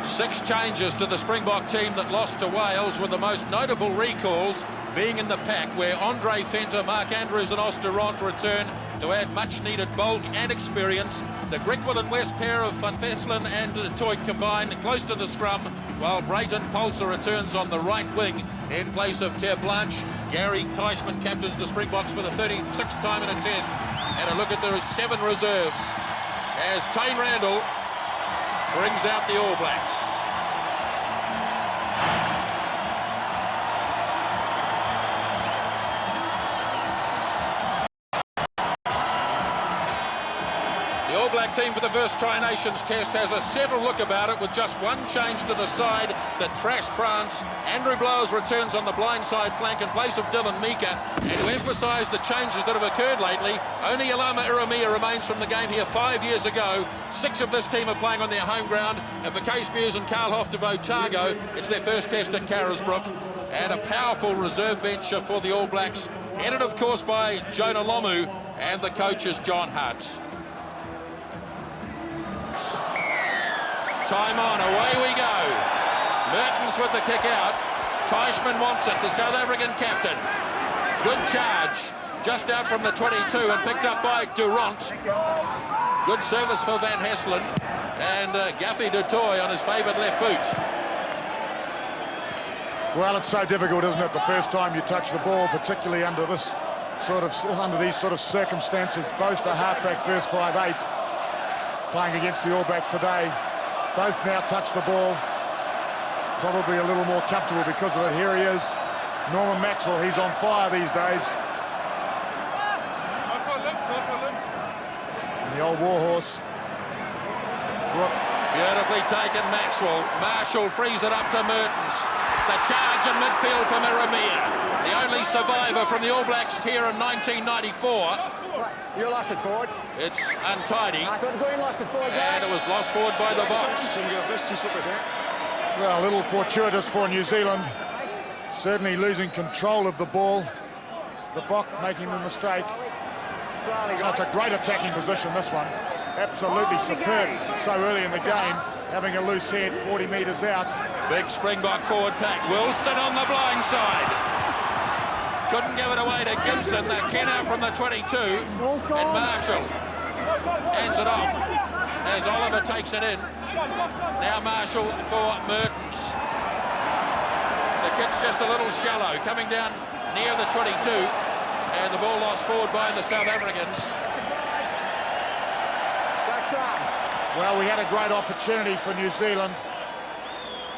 6 changes to the Springbok team that lost to Wales, with the most notable recalls being in the pack, where Andre Venter, Mark Andrews and Osteront return to add much-needed bulk and experience. The Griquas and West pair of Van Vestelen and Du Toit combine close to the scrum, while Brayton Pulser returns on the right wing in place of Ter Blanche. Gary Teichmann captains the Springboks for the 36th time in a test. And a look at the 7 reserves as Tane Randall brings out the All Blacks. The All Black team for the first Tri-Nations test has a settled look about it, with just 1 change to the side that thrashed France. Andrew Blowers returns on the blindside flank in place of Dylan Mika, and to emphasise the changes that have occurred lately, only Alama Iramia remains from the game here 5 years ago. 6 of this team are playing on their home ground, and for Case Mews and Carl Hoff of Otago, it's their first test at Carisbrook. And a powerful reserve bench for the All Blacks, headed of course by Jonah Lomu, and the coach is John Hart. Time on, away we go. Mertens with the kick out. Teichmann wants it, the South African captain. Good charge, just out from the 22 and picked up by Durant. Good service for Van Hesselen, and Gaffy Du Toit on his favoured left boot. Well, it's so difficult, isn't it, the first time you touch the ball, particularly under these sort of circumstances. Both the halfback first 5'8", playing against the All Blacks today. Both now touch the ball, probably a little more comfortable because of it. Here he is, Norman Maxwell. He's on fire these days. And the old warhorse. Brooke. Beautifully taken, Maxwell. Marshall frees it up to Mertens. The charge in midfield from Iramia, the only survivor from the All Blacks here in 1994. You lost it forward. It's untidy. I thought Green lost it forward, guys. And it was lost forward by the Boks. Well, a little fortuitous for New Zealand. Certainly losing control of the ball. The Bok making the mistake. So it's a great attacking position, this one. Absolutely superb so early in the game. Having a loose head 40 metres out. Big Springbok forward pack. Wilson on the blind side. Couldn't give it away to Gibson. The 10 out from the 22. And Marshall hands it off as Oliver takes it in. Now Marshall for Mertens. The kick's just a little shallow. Coming down near the 22. And the ball lost forward by the South Africans. Well, we had a great opportunity for New Zealand.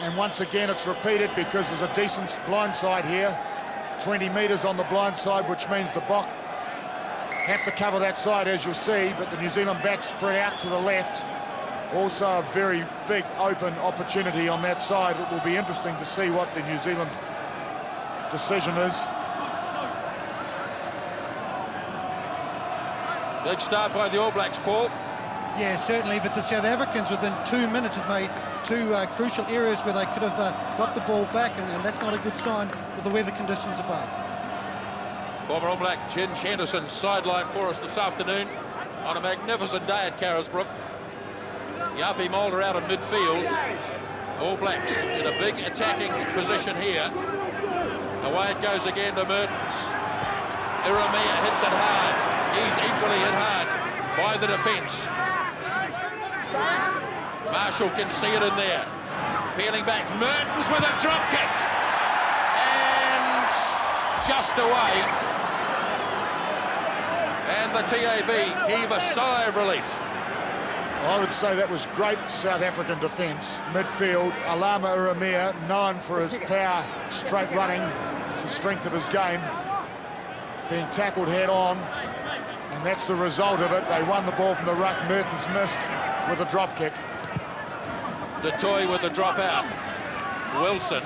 And once again, it's repeated because there's a decent blindside here. 20 metres on the blind side, which means the Bok have to cover that side, as you'll see, but the New Zealand backs spread out to the left. Also a very big open opportunity on that side. It will be interesting to see what the New Zealand decision is. Big start by the All Blacks, Paul. Yeah, certainly, but the South Africans within 2 minutes had made 2 crucial areas where they could have got the ball back, and that's not a good sign with the weather conditions above. Former All Black Ginge Henderson sideline for us this afternoon on a magnificent day at Carisbrook. Yapi Mulder out in midfield. All Blacks in a big attacking position here. Away it goes again to Mertens. Iramia hits it hard. He's equally hit hard by the defence. Marshall can see it in there. Peeling back, Mertens with a drop kick. And just away. And the TAB heave a sigh of relief. I would say that was great South African defence. Midfield, Alama Iramia, known for his power, straight running. It's the strength of his game. Being tackled head on. And that's the result of it. They won the ball from the ruck. Mertens missed with a drop kick. Du Toit with the drop out. Wilson.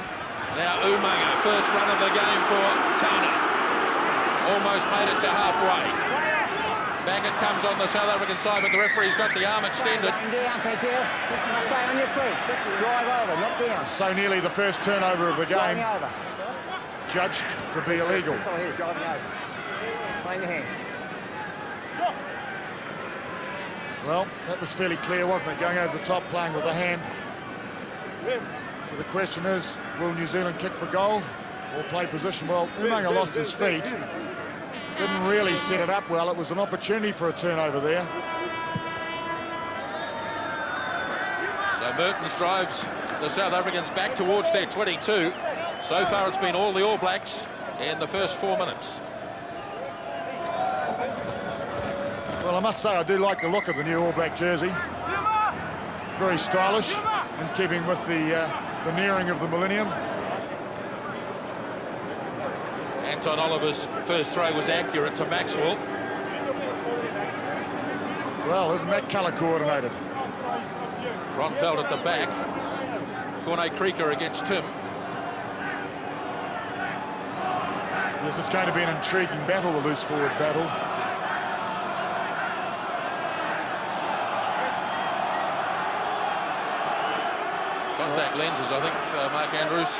Now Umaga. First run of the game for Tana. Almost made it to halfway. Back it comes on the South African side, but the referee's got the arm extended. Down, thank you. Now stay on your feet. Drive over, not down. So nearly the first turnover of the game. Over. Judged to be illegal. Here, driving over. Playing your hand. Well, that was fairly clear, wasn't it? Going over the top, playing with the hand. So the question is, will New Zealand kick for goal or play position? Well, Umaga lost his feet. Didn't really set it up well. It was an opportunity for a turnover there. So Mertens drives the South Africans back towards their 22. So far it's been all the All Blacks in the first 4 minutes. Well, I must say I do like the look of the new All Black jersey. Very stylish, in keeping with the nearing of the millennium. Anton Oliver's first throw was accurate to Maxwell. Well, isn't that colour coordinated? Kronfeld at the back. Corne Krieger against Tim. Yes, it's going to be an intriguing battle, the loose forward battle. Contact lenses, I think, Mark Andrews.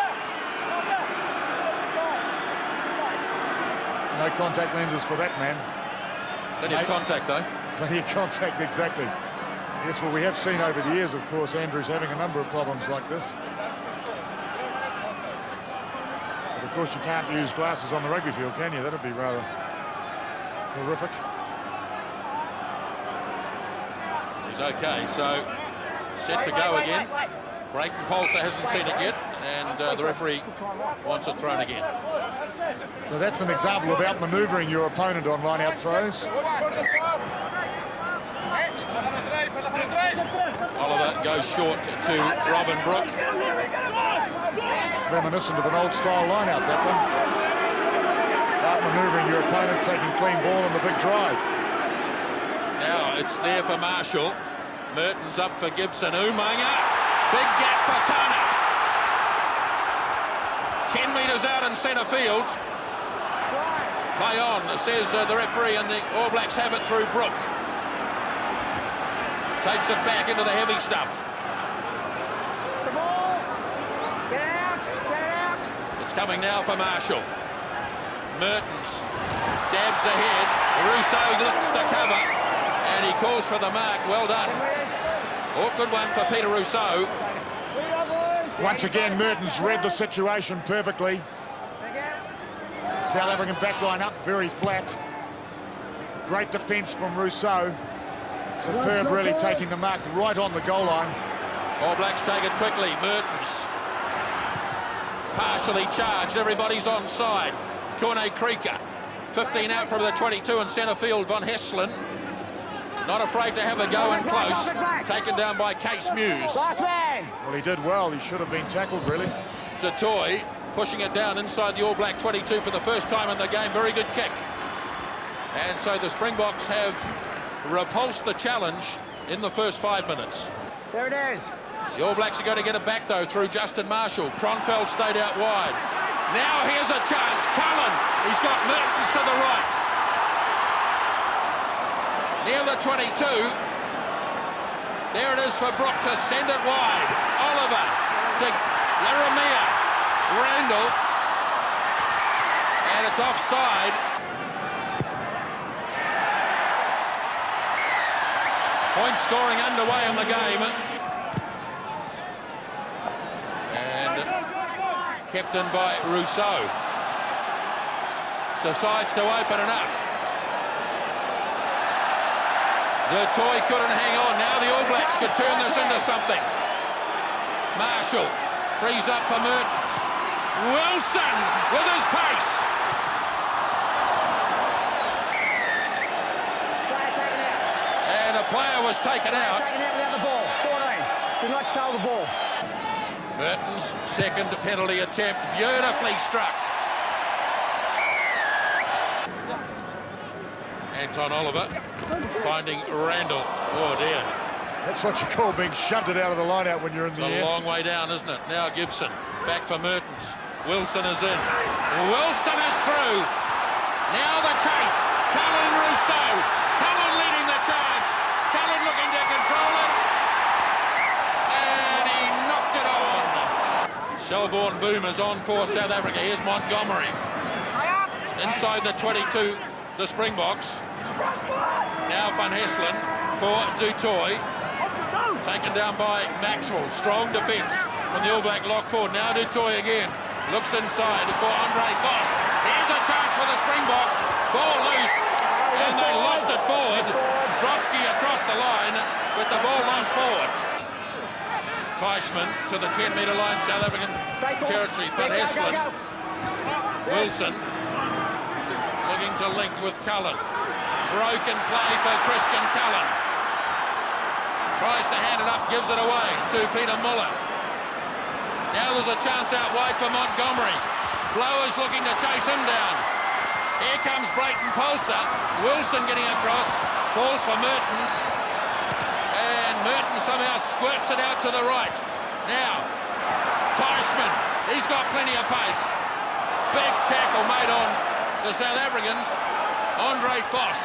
No contact lenses for that man. Plenty of contact, though. Plenty of contact, exactly. Yes, well, we have seen over the years, of course, Andrews having a number of problems like this. But of course, you can't use glasses on the rugby field, can you? That'd be rather horrific. He's okay, so set to go again. Brayton Polster hasn't seen it yet, and the referee wants it thrown again. So that's an example of outmanoeuvring your opponent on line-out throws. Oliver goes short to Robin Brooke. Reminiscent of an old-style line-out, that one. Outmanoeuvring your opponent, taking clean ball on the big drive. Now it's there for Marshall. Mertens up for Gibson. Umaga. Big gap for Tana. 10 metres out in centre field. Play on, says the referee, and the All Blacks have it through Brooke. Takes it back into the heavy stuff. It's a ball. Get it out. Get it out. It's coming now for Marshall. Mertens dabs ahead. Rousseau looks to cover, and he calls for the mark. Well done. Awkward one for Peter Rousseau. Once again, Mertens read the situation perfectly. South African backline up very flat. Great defence from Rousseau. Superb, really taking the mark right on the goal line. All Blacks take it quickly. Mertens partially charged. Everybody's onside. Corne Krieger, 15 out from the 22 in centre field. Von Hesslen not afraid to have a go in close. Taken down by Case Muse. Well, he did well. He should have been tackled, really. Du Toit pushing it down inside the All Black 22 for the first time in the game. Very good kick. And so the Springboks have repulsed the challenge in the first 5 minutes. There it is. The All Blacks are going to get it back, though, through Justin Marshall. Kronfeld stayed out wide. Now here's a chance. Cullen, he's got Mertens to the right. Near the 22. There it is for Brooke to send it wide. Oliver to Laramia. Randall. And it's offside. Point scoring underway in the game. And captained by Rousseau. Decides to open it up. Du Toit couldn't hang on. Now the All Blacks could turn this into something. Marshall frees up for Mertens. Wilson with his pace. Player taken out. And a player was taken out. Taken out without the ball. 14. Do not foul the ball. Mertens' second penalty attempt. Beautifully struck. Anton Oliver finding Randall. Oh dear. That's what you call being shunted out of the line-out when you're in It's the a air. long way down, isn't it? Now Gibson back for Mertens. Wilson is in. Wilson is through. Now the chase. Cullen Rousseau. Cullen leading the charge. Cullen looking to control it. And he knocked it on. Shelbourne Boomers on for South Africa. Here's Montgomery. Inside the 22, the Springboks. Now Van Hesslen for Du Toit. Taken down by Maxwell. Strong defence from the All Black lock forward. Now Dutoy again. Looks inside for Andre Voss. Here's a chance for the Springboks. Ball loose. And they lost it forward. Trotsky across the line, but the ball lost forward. Teichmann to the 10-metre line, South African territory. Van Heslin. Wilson looking to link with Cullen. Broken play for Christian Cullen. Tries to hand it up, gives it away to Peter Muller. Now there's a chance out wide for Montgomery. Blowers looking to chase him down. Here comes Brayton Polser. Wilson getting across, falls for Mertens. And Mertens somehow squirts it out to the right. Now, Teichmann, he's got plenty of pace. Big tackle made on the South Africans. Andre Voss.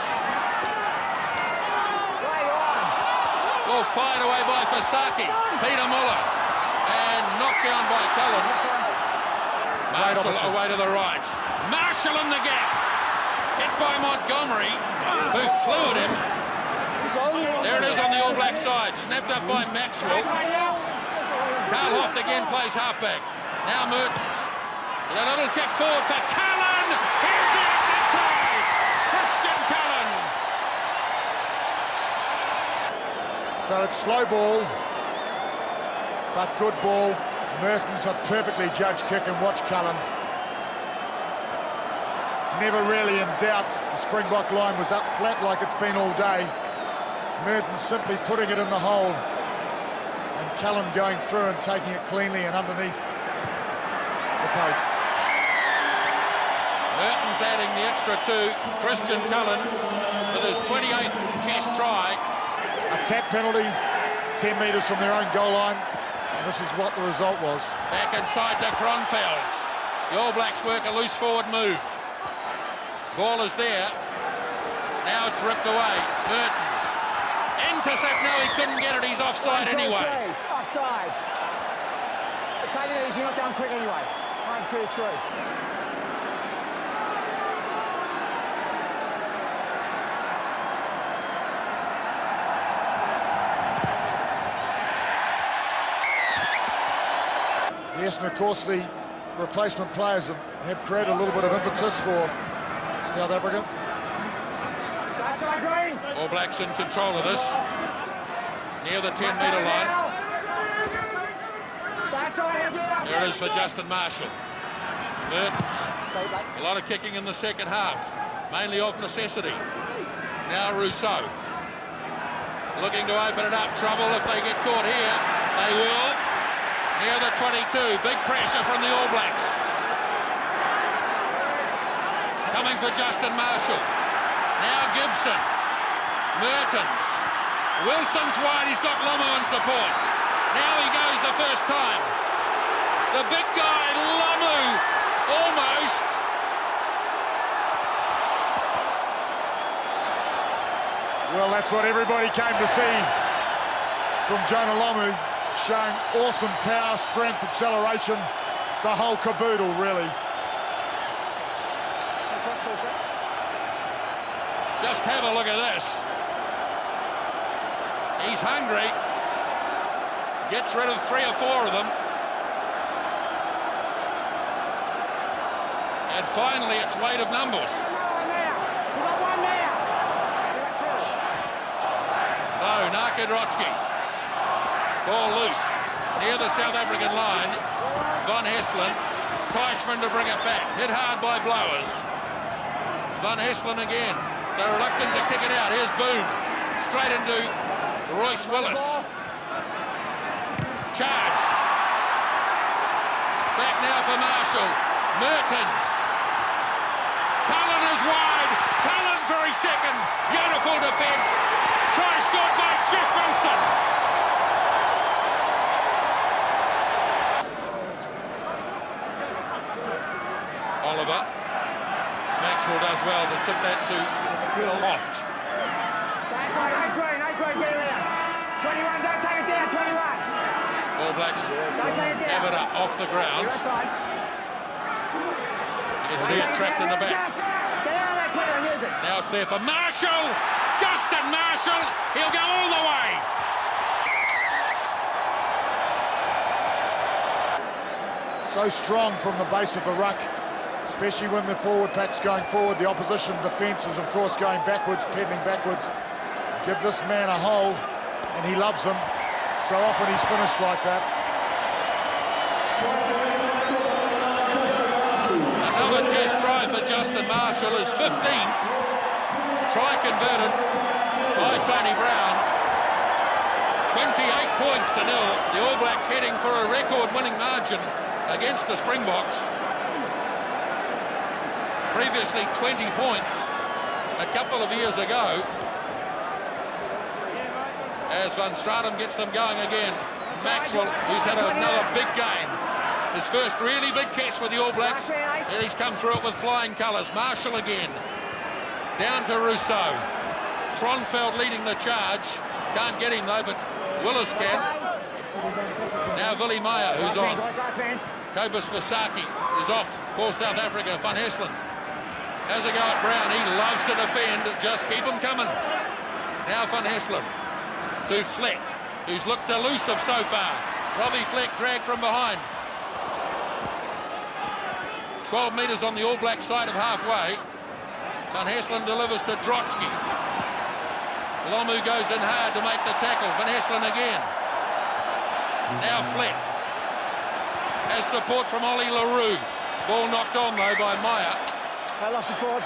Ball fired away by Fasaki. Peter Muller. And knocked down by Cullen. Marshall away to the right. Marshall in the gap. Hit by Montgomery, who flew at him. There it is on the All Black side. Snapped up by Maxwell. Carl Hoft again plays halfback. Now Mertens. With a little kick forward for Cullen. Here's the opening try. Christian Cullen. So it's slow ball, but good ball. Mertens a perfectly judged kick, and watch Cullen. Never really in doubt. The Springbok line was up flat like it's been all day. Mertens simply putting it in the hole, and Cullen going through and taking it cleanly and underneath the post. Mertens adding the extra two. Christian Cullen with his 28th Test try. A tap penalty, 10 metres from their own goal line, and this is what the result was. Back inside to Kronfelds. The All Blacks work a loose forward move. Ball is there. Now it's ripped away. Mertens. Intercept. No, he couldn't get it. He's offside anyway. Offside. Take it easy, not down quick anyway. 1, 2, 3. Yes, and of course the replacement players have created a little bit of impetus for South Africa. All Blacks in control of this. Near the 10-metre line. There it is for Justin Marshall. Mertens. A lot of kicking in the second half. Mainly of necessity. Now Rousseau. Looking to open it up. Trouble if they get caught here. They will. Near the 22, big pressure from the All Blacks. Coming for Justin Marshall. Now Gibson. Mertens. Wilson's wide, he's got Lomu in support. Now he goes the first time. The big guy, Lomu, almost. Well, that's what everybody came to see from Jonah Lomu. Showing awesome power, strength, acceleration, the whole caboodle, really. Just have a look at this. He's hungry. Gets rid of 3 or 4 of them. And finally, it's weight of numbers. So, Narkodrotsky. Ball loose, near the South African line. Van Heslin, Teichmann to bring it back. Hit hard by Blowers. Van Heslin again. They're reluctant to kick it out. Here's Boone. Straight into Royce Willis. Charged. Back now for Marshall. Mertens. Cullen is wide. Cullen for his second. Beautiful defence. Try scored by Jeff Wilson. Oliver. Maxwell does well to tip that to Loft. Eight green, get it out. 21, don't take it down, 21. All Blacks have it up off the ground. You can see it trapped in the back. Get out of that 21, use it. Now it's there for Marshall. Justin Marshall. He'll go all the way. so strong from the base of the ruck, especially when the forward pack's going forward. The opposition defence is, of course, going backwards, peddling backwards. Give this man a hole, and he loves them. So often he's finished like that. Another test try for Justin Marshall, his 15th. Try converted by Tony Brown. 28 points to nil. The All Blacks heading for a record-winning margin against the Springboks. Previously 20 points a couple of years ago. As Van Stratum gets them going again. Maxwell, who's had another big game. His first really big test with the All Blacks. And he's come through it with flying colours. Marshall again. Down to Rousseau. Tronfeld leading the charge. Can't get him though, but Willis can. Now Willie Meyer, who's on. Kobus Vasaki is off for South Africa. Van Hesselin has a go at Brown. He loves to defend. Just keep him coming. Now Van Hesselin to Fleck, who's looked elusive so far. Robbie Fleck dragged from behind. 12 metres on the All Black side of halfway. Van Hesselin delivers to Drotsky. Lomu goes in hard to make the tackle. Van Hesselin again. Now Fleck has support from Ollie LaRue. Ball knocked on though by Meyer. I lost it forward.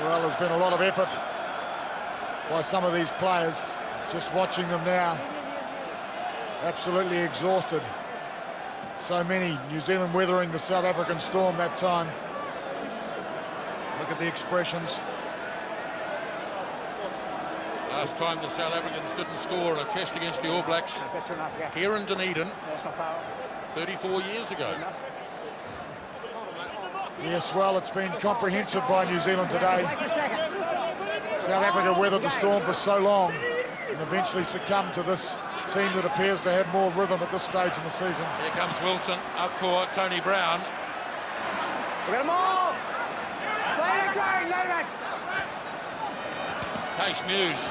Well, there's been a lot of effort by some of these players. Just watching them now, absolutely exhausted. So many. New Zealand weathering the South African storm that time. Look at the expressions. Last time the South Africans didn't score a test against the All Blacks here in Dunedin 34 years ago. Yes, well, it's been comprehensive by New Zealand today. South Africa weathered the storm for so long and eventually succumbed to this team that appears to have more rhythm at this stage in the season. Here comes Wilson up for Tony Brown. We got them all! Play it, Gary, leave it! Case Muse.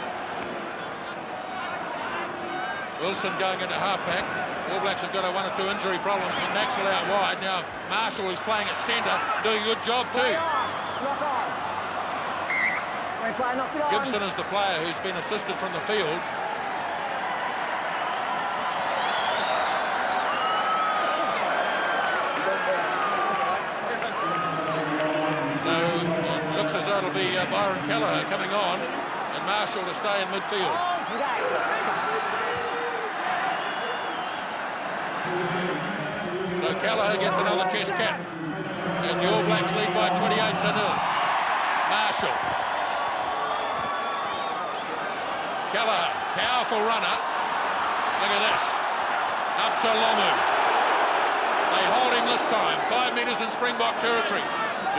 Wilson going into halfback. All Blacks have got a 1 or 2 injury problems with Maxwell out wide. Now Marshall is playing at centre, doing a good job too. It's not on. When player knocked it on. Gibson is the player who's been assisted from the field. So it looks as though it'll be Byron Kelleher coming on and Marshall to stay in midfield. So Kelleher gets another test cap as the All Blacks lead by 28-0. Marshall. Kelleher, powerful runner. Look at this. Up to Lomu. They hold him this time. 5 metres in Springbok territory.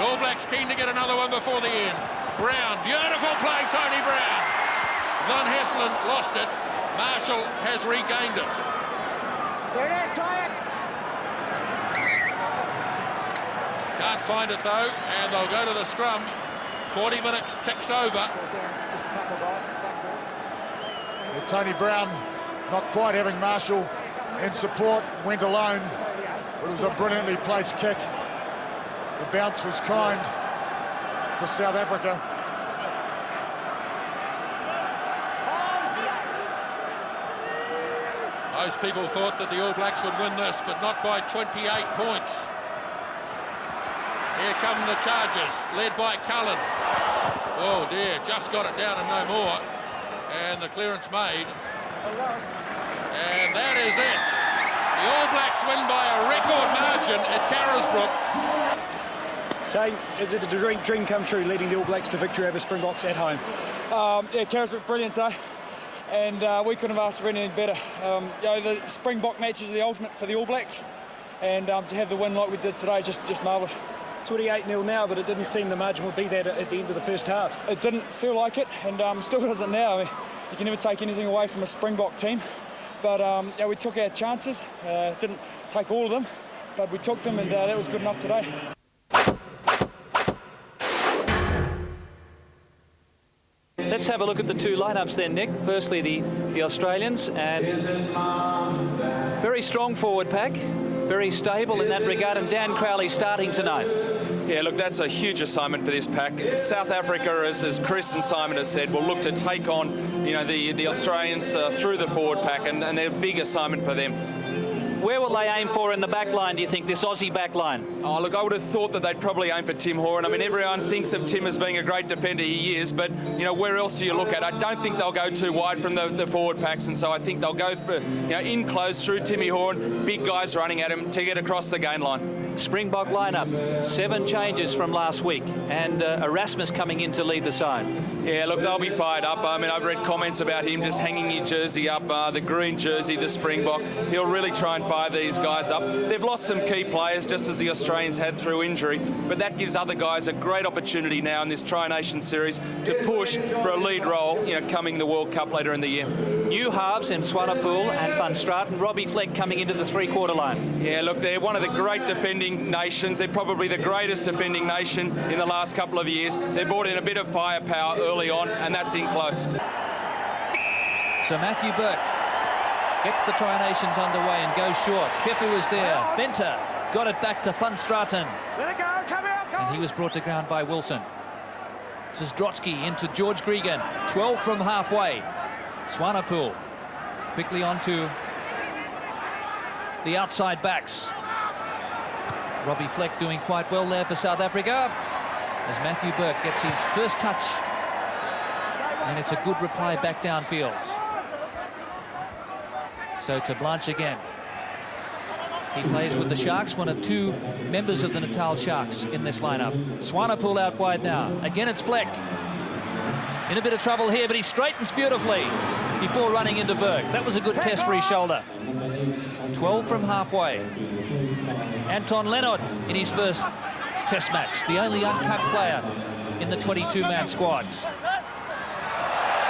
The All Blacks keen to get another one before the end. Brown, beautiful play, Tony Brown. Van Hesselin lost it. Marshall has regained it. There it is, try it! Can't find it though, and they'll go to the scrum. 40 minutes ticks over. Just a tackle, guys. Well, Tony Brown not quite having Marshall in support, went alone. It was a brilliantly placed kick. The bounce was kind for South Africa. Most people thought that the All Blacks would win this, but not by 28 points. Here come the Chargers, led by Cullen. Oh dear, just got it down and no more. And the clearance made. And that is it. The All Blacks win by a record margin at Carisbrook. So, is it a dream come true, leading the All Blacks to victory over Springboks at home? Yeah, Carisbrook, brilliant day. And we couldn't have asked for anything better. You know, the Springbok match is the ultimate for the All Blacks. And to have the win like we did today is just marvellous. 28-0 now, but it didn't seem the margin would be that at the end of the first half. It didn't feel like it, and still doesn't now. I mean, you can never take anything away from a Springbok team. But yeah, we took our chances. Didn't take all of them, but we took them, and that was good enough today. Let's have a look at the two lineups then, Nick. Firstly, the Australians, and very strong forward pack, very stable in that regard, and Dan Crowley starting tonight. Yeah, look, that's a huge assignment for this pack. South Africa, as Chris and Simon have said, will look to take on, you know, the Australians through the forward pack, and they're a big assignment for them. Where will they aim for in the back line, do you think, this Aussie back line? Oh, look, I would have thought that they'd probably aim for Tim Horan. I mean, everyone thinks of Tim as being a great defender. He is, but, you know, where else do you look at? I don't think they'll go too wide from the forward packs, and so I think they'll go for, you know, in close through Timmy Horan, big guys running at him to get across the gain line. Springbok lineup, 7 changes from last week, and Erasmus coming in to lead the side. Yeah, look, they'll be fired up. I mean, I've read comments about him just hanging his jersey up, the green jersey, the Springbok. He'll really try and fire these guys up. They've lost some key players, just as the Australians had through injury, but that gives other guys a great opportunity now in this Tri-Nation series to push for a lead role, you know, coming the World Cup later in the year. New halves in Swanepoel and Van Straten. Robbie Fleck coming into the three-quarter line. Yeah, look, they're one of the great defending nations. They're probably the greatest defending nation in the last couple of years. They brought in a bit of firepower early on, and that's in close. So Matthew Burke gets the Tri-Nations underway and goes short. Kepu is there. Venter got it back to Van Straten. Let it go, come out, come. And he was brought to ground by Wilson. This is Drotsky into George Gregan. 12 from halfway. Swanepoel quickly onto the outside backs. Robbie Fleck doing quite well there for South Africa as Matthew Burke gets his first touch. And it's a good reply back downfield. So to Blanche again. He plays with the Sharks, one of 2 members of the Natal Sharks in this lineup. Swanepoel out wide now. Again, it's Fleck. In a bit of trouble here, but he straightens beautifully before running into Burke. That was a good test for his shoulder. 12 from halfway. Anton Leonard in his first test match, the only uncut player in the 22-man squad.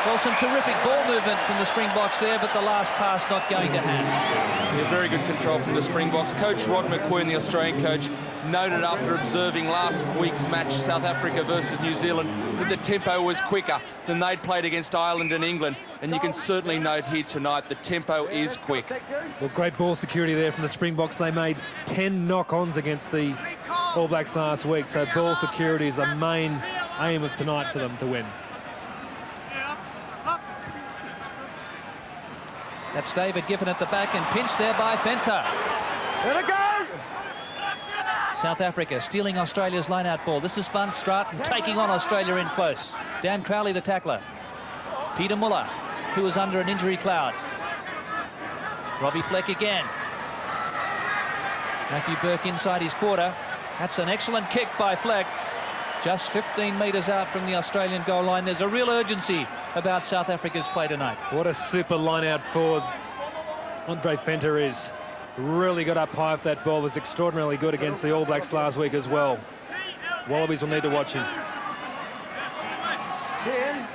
Well, some terrific ball movement from the Springboks there, but the last pass not going to hand. Yeah, very good control from the Springboks. Coach Rod McQueen, the Australian coach, noted after observing last week's match, South Africa versus New Zealand, that the tempo was quicker than they'd played against Ireland and England. And you can certainly note here tonight, the tempo is quick. Well, great ball security there from the Springboks. They made 10 knock-ons against the All Blacks last week, so ball security is a main aim of tonight for them to win. That's David Giffen at the back and pinched there by Venter. Let it go. South Africa stealing Australia's line-out ball. This is Van Straten taking on Australia in close. Dan Crowley, the tackler. Peter Muller, who was under an injury cloud. Robbie Fleck again. Matthew Burke inside his quarter. That's an excellent kick by Fleck. Just 15 metres out from the Australian goal line. There's a real urgency about South Africa's play tonight. What a super line-out forward Andre Venter is. Really got up high with that ball. Was extraordinarily good against the All Blacks last week as well. Wallabies will need to watch him. 10.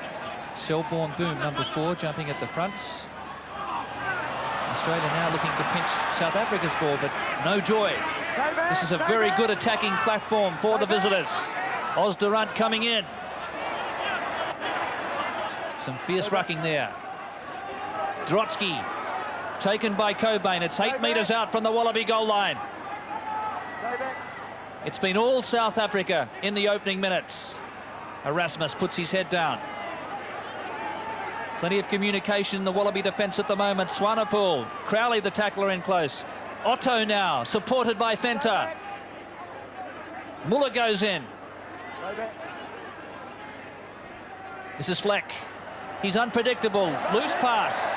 Selborne Boom, number 4, jumping at the front. Australia now looking to pinch South Africa's ball, but no joy. This is a very good attacking platform for the visitors. Osdurant coming in. Some fierce rucking there. Drotsky taken by Cobain. It's 8 metres out from the Wallaby goal line. It's been all South Africa in the opening minutes. Erasmus puts his head down. Plenty of communication in the Wallaby defence at the moment. Swanepoel, Crowley the tackler in close. Otto now, supported by Venter. Muller goes in. This is Fleck. He's unpredictable. Loose pass.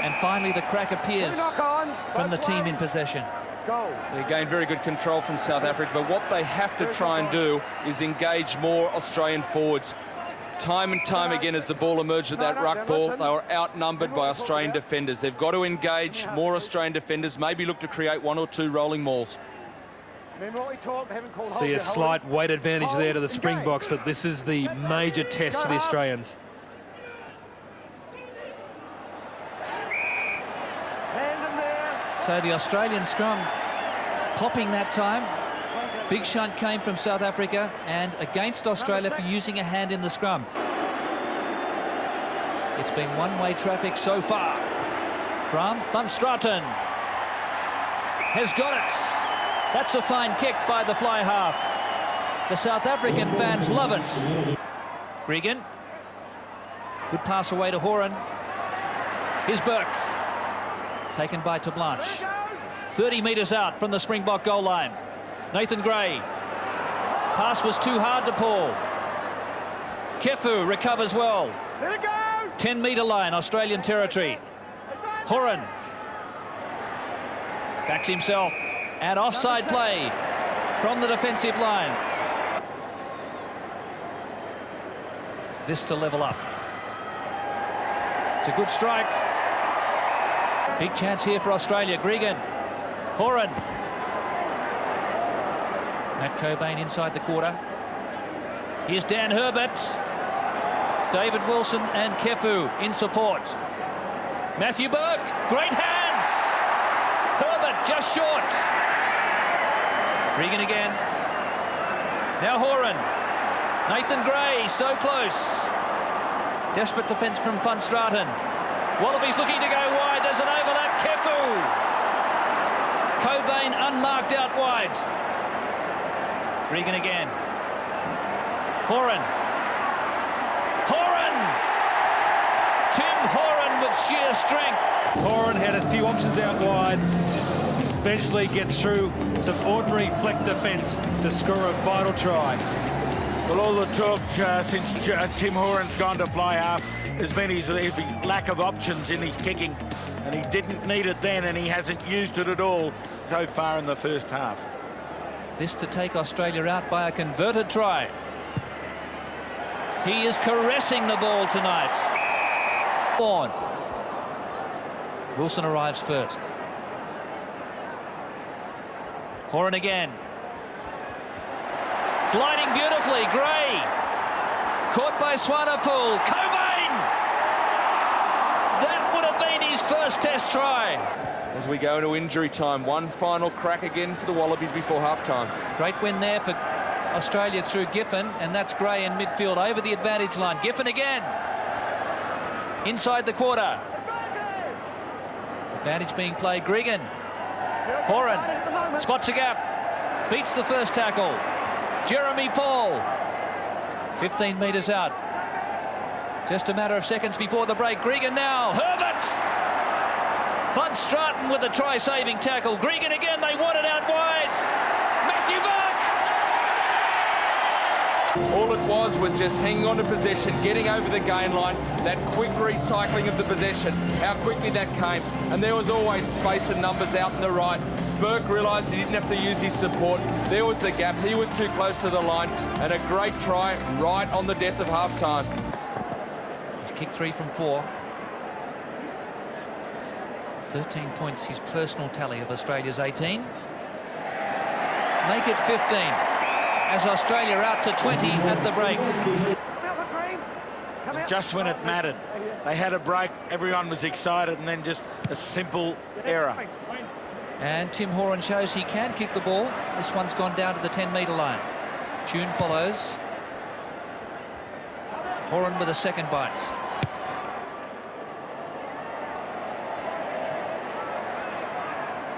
And finally the crack appears from the team in possession. Again, very good control from South Africa, but what they have to try and do is engage more Australian forwards. Time and time again, as the ball emerged at that ruck ball, they were outnumbered by Australian defenders. They've got to engage more Australian defenders, maybe look to create 1 or 2 rolling mauls. See a slight weight advantage there to the Springboks, but this is the major test for the Australians. So the Australian scrum popping that time. Big shunt came from South Africa, and against Australia for using a hand in the scrum. It's been one-way traffic so far. Bram van Straten has got it. That's a fine kick by the fly half. The South African fans love it. Regan. Good pass away to Horan. Here's Burke. Taken by Tablanche. 30 metres out from the Springbok goal line. Nathan Gray. Pass was too hard to Paul. Kefu recovers well. 10-metre line, Australian territory. Horan. Backs himself. And offside play from the defensive line. This to level up. It's a good strike. Big chance here for Australia. Gregan. Horan. Matt Cobain inside the quarter. Here's Dan Herbert. David Wilson and Kefu in support. Matthew Burke. Great hands. Herbert just short. Regan again. Now Horan. Nathan Gray, so close. Desperate defence from Van Straten. Wallabies looking to go wide. There's an overlap. Kefu. Cobain unmarked out wide. Regan again. Horan. Horan! Tim Horan with sheer strength. Horan had a few options out wide. Eventually gets through some ordinary fleck defence to score a vital try. Well, all the talk since Tim Horan's gone to fly half has been his lack of options in his kicking, and he didn't need it then, and he hasn't used it at all so far in the first half. This to take Australia out by a converted try. He is caressing the ball tonight. On. Wilson arrives first. Horan again. Gliding beautifully, Gray. Caught by Swanepoel. Cobain! That would have been his first test try. As we go into injury time, one final crack again for the Wallabies before half-time. Great win there for Australia through Giffen, and that's Gray in midfield over the advantage line. Giffen again. Inside the quarter. Advantage being played. Gregan. Horan spots a gap. Beats the first tackle. Jeremy Paul. 15 metres out. Just a matter of seconds before the break. Gregan now. Herbert! Van Straten with a try-saving tackle. Gregan again. They want it out wide. Matthew Burke! All it was just hanging on to possession, getting over the gain line, that quick recycling of the possession, how quickly that came. And there was always space and numbers out in the right. Burke realised he didn't have to use his support. There was the gap. He was too close to the line. And a great try right on the death of half-time. He's kicked 3 from 4. 13 points, his personal tally of Australia's 18. Make it 15. As Australia out to 20 at the break. Just when it mattered. They had a break, everyone was excited, and then just a simple error. And Tim Horan shows he can kick the ball. This one's gone down to the 10-metre line. Tune follows. Horan with a second bite.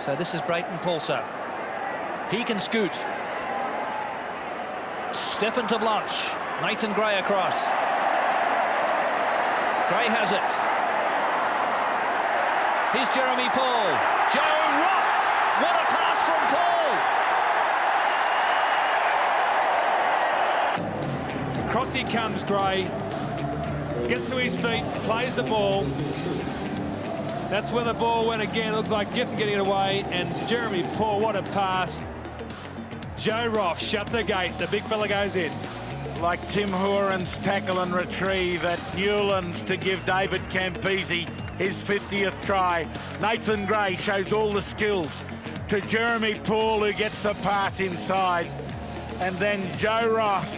So this is Brayton Paulser. He can scoot. Stefan Tablanche. Nathan Gray across. Gray has it. Here's Jeremy Paul. Joe Roth. What a pass from Paul. Across he comes, Gray. Gets to his feet, plays the ball. That's where the ball went again. Looks like Giffen getting it away. And Jeremy Paul, what a pass. Joe Roth shut the gate. The big fella goes in. Like Tim Horan's tackle and retrieve at Newlands to give David Campese his 50th try. Nathan Gray shows all the skills to Jeremy Paul, who gets the pass inside. And then Joe Roth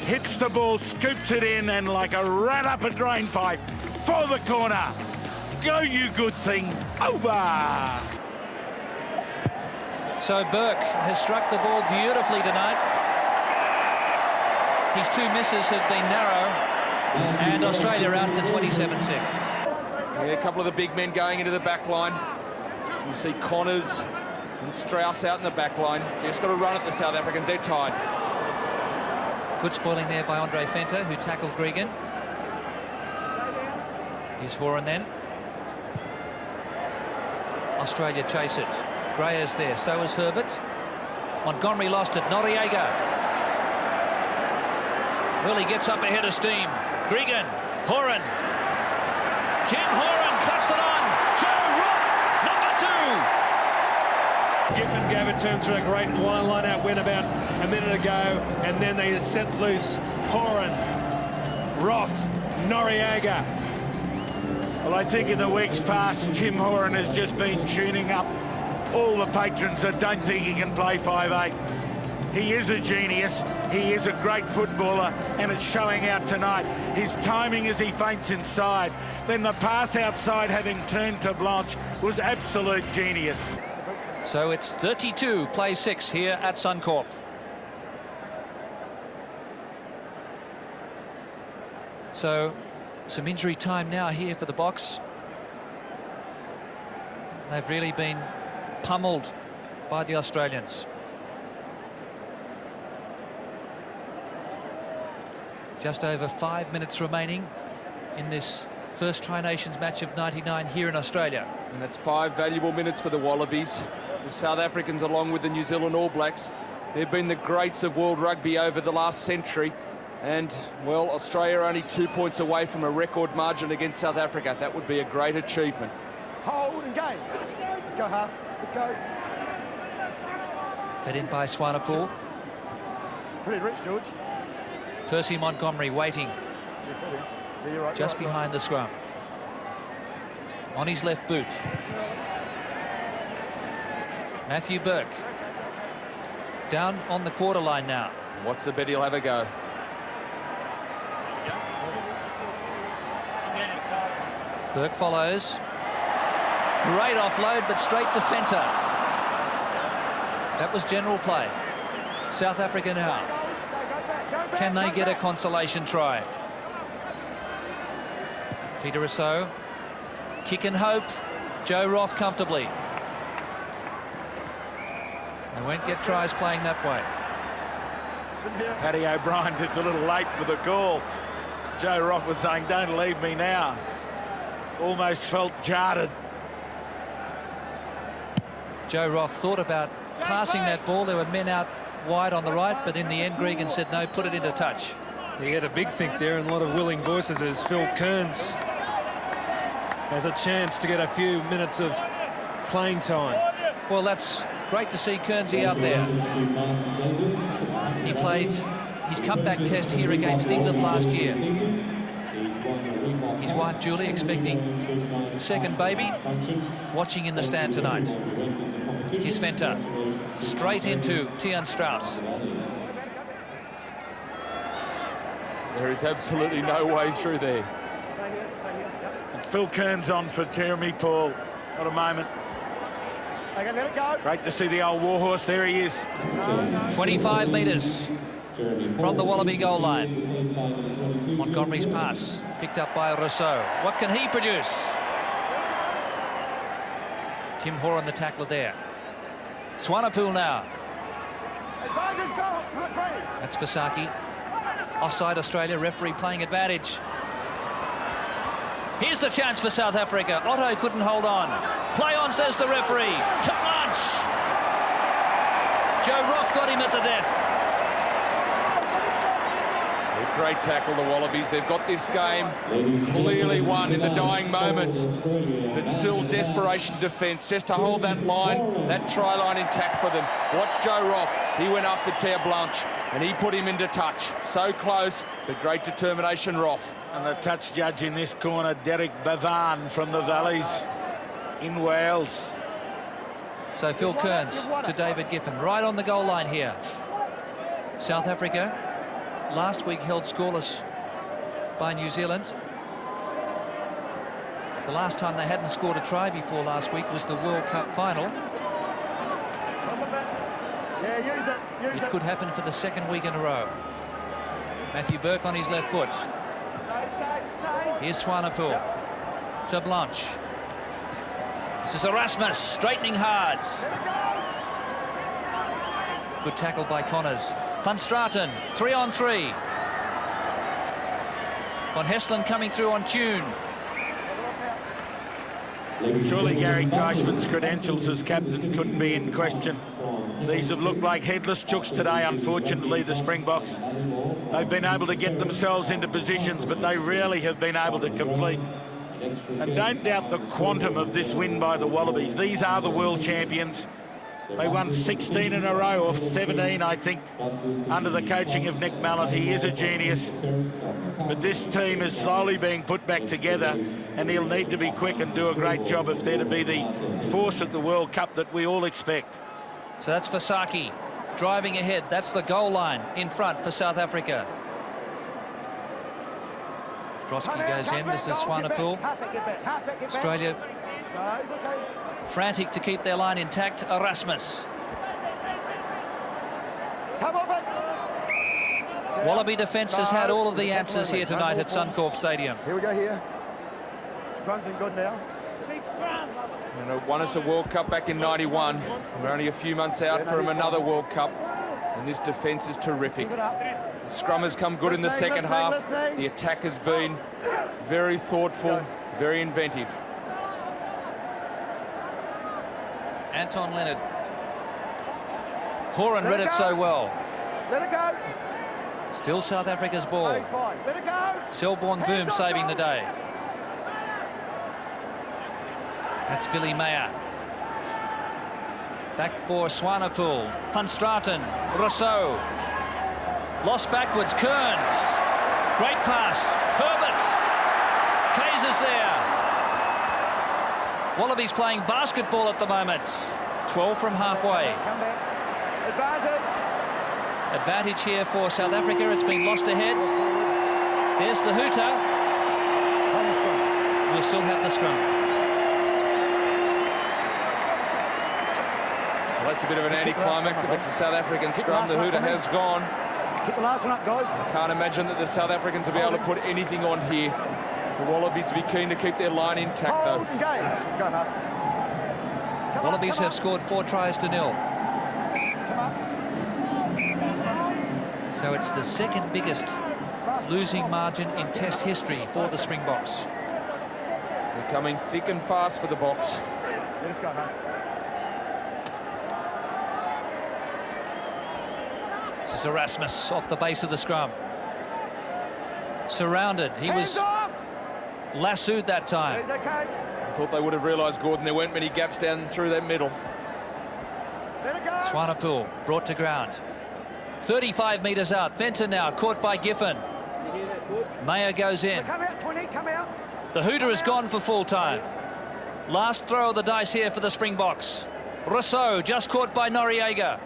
hits the ball, scoops it in, and like a rat up a drain pipe for the corner. Go, you good thing. Over. So Burke has struck the ball beautifully tonight. His 2 misses have been narrow, and Australia out to 27-6. Yeah, a couple of the big men going into the back line. You see Connors and Strauss out in the back line. Just got to run at the South Africans. They're tied. Good spoiling there by Andre Fenter, who tackled Gregan. Here's Horan then. Australia chase it. Gray is there, so is Herbert. Montgomery lost it. Noriega. Well, he gets up ahead of steam. Gregan. Horan. Jim Horan claps it on. Joe Roth, number 2. Giffen gave it to him through a great line-out win about a minute ago, and then they set loose Horan, Roth, Noriega. Well, I think in the weeks past, Jim Horan has just been tuning up all the patrons that don't think he can play 5'8". He is a genius, he is a great footballer, and it's showing out tonight. His timing as he feints inside, then the pass outside having turned to Blanche was absolute genius. So it's 32, play 6 here at Suncorp. So some injury time now here for the Box. They've really been pummeled by the Australians. Just over 5 minutes remaining in this first Tri-Nations match of 99 here in Australia. And that's 5 valuable minutes for the Wallabies. The South Africans, along with the New Zealand All Blacks, they've been the greats of world rugby over the last century. And, well, Australia are only 2 points away from a record margin against South Africa. That would be a great achievement. Hold and game. Let's go, half. Let's go. Fed in by Swanepoel. Pretty rich, George. Percy Montgomery waiting Yes, yeah, you're right. just behind the scrum. On his left boot. Matthew Burke. Down on the quarter line now. What's the bet he'll have a go? Burke follows. Great offload, but straight to Fenter. That was general play. South Africa now. Can they get a consolation try? Peter Rousseau. Kick and hope. Joe Roth comfortably. They won't get tries playing that way. Paddy O'Brien just a little late for the call. Joe Roth was saying, don't leave me now. Almost felt jarred. Joe Roth thought about passing that ball. There were men out wide on the right, but in the end Gregan said no, put it into touch. He had a big think there and a lot of willing voices as Phil Kearns has a chance to get a few minutes of playing time. Well, that's great to see Kearnsy out there. He played his comeback test here against England last year. His wife Julie expecting a second baby, watching in the stand tonight. Here's Fenter, straight into Tian Strauss. There is absolutely no way through there. And Phil Kearns on for Jeremy Paul. What a moment. Okay, let it go. Great to see the old warhorse. There he is. 25 metres from the Wallaby goal line. Montgomery's pass picked up by Rousseau. What can he produce? Tim Horan, the tackler there. Swanepoel now. That's Fasaki. Offside Australia, referee playing advantage. Here's the chance for South Africa. Otto couldn't hold on. Play on, says the referee. To Blanche. Joe Roth got him at the death. Great tackle, the Wallabies. They've got this game clearly won in the dying moments, but still desperation defence just to hold that line, that try line intact for them. Watch Joe Roth. He went after Ter Blanche and he put him into touch. So close, but great determination, Roth. And the touch judge in this corner, Derek Bavan from the Valleys in Wales. So Phil Kearns to David Giffen, right on the goal line here. South Africa last week held scoreless by New Zealand. The last time they hadn't scored a try before last week was the World Cup final. It could happen for the second week in a row. Matthew Burke on his left foot. Here's Swanepoel to Blanche. This is Erasmus, straightening hard. Good tackle by Connors. Van Straten, 3-on-3. Von Hesselin coming through on tune. Surely Gary Cashman's credentials as captain couldn't be in question. These have looked like headless chooks today, unfortunately, the Springboks. They've been able to get themselves into positions, but they rarely have been able to complete. And don't doubt the quantum of this win by the Wallabies. These are the world champions. They won 16 in a row, or 17, I think, under the coaching of Nick Mallett. He is a genius. But this team is slowly being put back together, and he'll need to be quick and do a great job if they're to be the force at the World Cup that we all expect. So that's Fasaki driving ahead. That's the goal line in front for South Africa. Drosky goes in. This is Swanepoel. Australia frantic to keep their line intact. Erasmus. Wallaby defence has had all of the answers here tonight at Suncorp Stadium. Here we go here. Scrum's been good now. You know, won us a World Cup back in '91. We're only a few months out from another World Cup, and this defence is terrific. The scrum has come good in the second half. The attack has been very thoughtful, very inventive. Anton Leonard. Horan read it so well. Let it go. Still South Africa's ball. Let it go. Selborne Boom saving the day. That's Billy Mayer. Back for Swanepoel. Van Straten. Rousseau. Lost backwards. Kearns. Great pass. Herbert. Kaiser's there. Wallabies playing basketball at the moment. 12 from halfway. Come back. Advantage. Advantage here for South Africa. It's been lost ahead. There's the hooter. We'll still have the scrum. Well, that's a bit of an anticlimax if it's a South African scrum. The hooter has gone. Keep the last one up, guys. I can't imagine that the South Africans will be able to put anything on here. The Wallabies will be keen to keep their line intact, though. Hold, engage. Let's go, Huff. Wallabies have scored 4 tries to 0. Come on. So it's the second biggest losing margin in Test history for the Springboks. They're coming thick and fast for the Boks. Let's go, Huff. This is Erasmus off the base of the scrum. Surrounded. He was lassoed that time. Okay. I thought they would have realised, Gordon, there weren't many gaps down through that middle. Let it go. Swanepoel brought to ground. 35 metres out. Fenton now caught by Giffen. Mayer goes in. Come out, 20, come out. The hooter has gone for full time. Last throw of the dice here for the Springboks. Rousseau just caught by Noriega.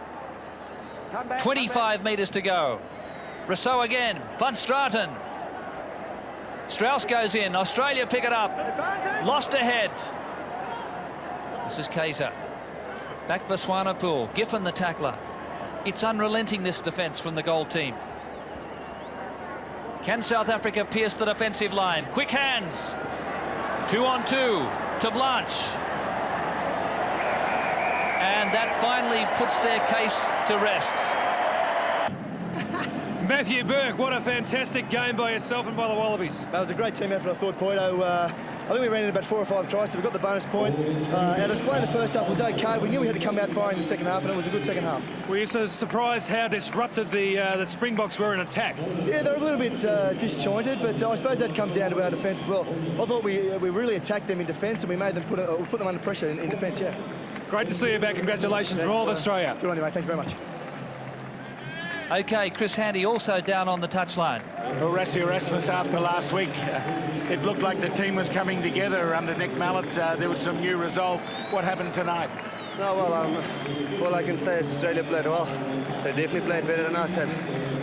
25 metres to go. Rousseau again. Van Straten. Strauss goes in. Australia pick it up. Lost ahead. This is Kaiser. Back for Swanepoel. Giffen the tackler. It's unrelenting, this defence from the goal team. Can South Africa pierce the defensive line? Quick hands. 2-on-2 to Blanche. And that finally puts their case to rest. Matthew Burke, what a fantastic game by yourself and by the Wallabies. That was a great team effort, I thought, Poito. I think we ran in about 4 or 5 tries, so we got the bonus point. Our display in the first half was okay. We knew we had to come out firing in the second half, and it was a good second half. Were you so surprised how disrupted the Springboks were in attack? Yeah, they were a little bit disjointed, but I suppose that comes down to our defence as well. I thought we really attacked them in defence, and we made them put them under pressure in defence, yeah. Great to see you back. Congratulations from all of Australia. Good on you, mate. Thank you very much. Okay, Chris Handy also down on the touchline. Well, Rassie Erasmus, after last week, it looked like the team was coming together under Nick Mallett. There was some new resolve. What happened tonight? No, well, all I can say is Australia played well. They definitely played better than us, and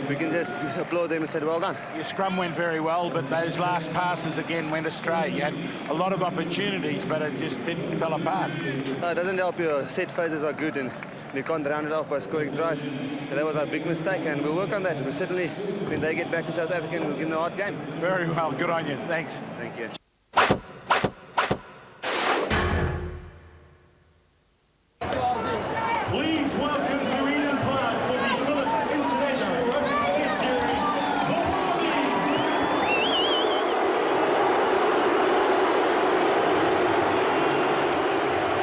we can just applaud them and say, well done. Your scrum went very well, but those last passes again went astray. You had a lot of opportunities, but it just fell apart. It doesn't help. Your set phases are good, and You can't round it off by scoring tries. And that was our big mistake, and we'll work on that. But certainly, when they get back to South Africa, we'll give them a hard game. Very well, good on you. Thanks. Thank you. Please welcome to Eden Park for the Phillips International Rugby Test Series, the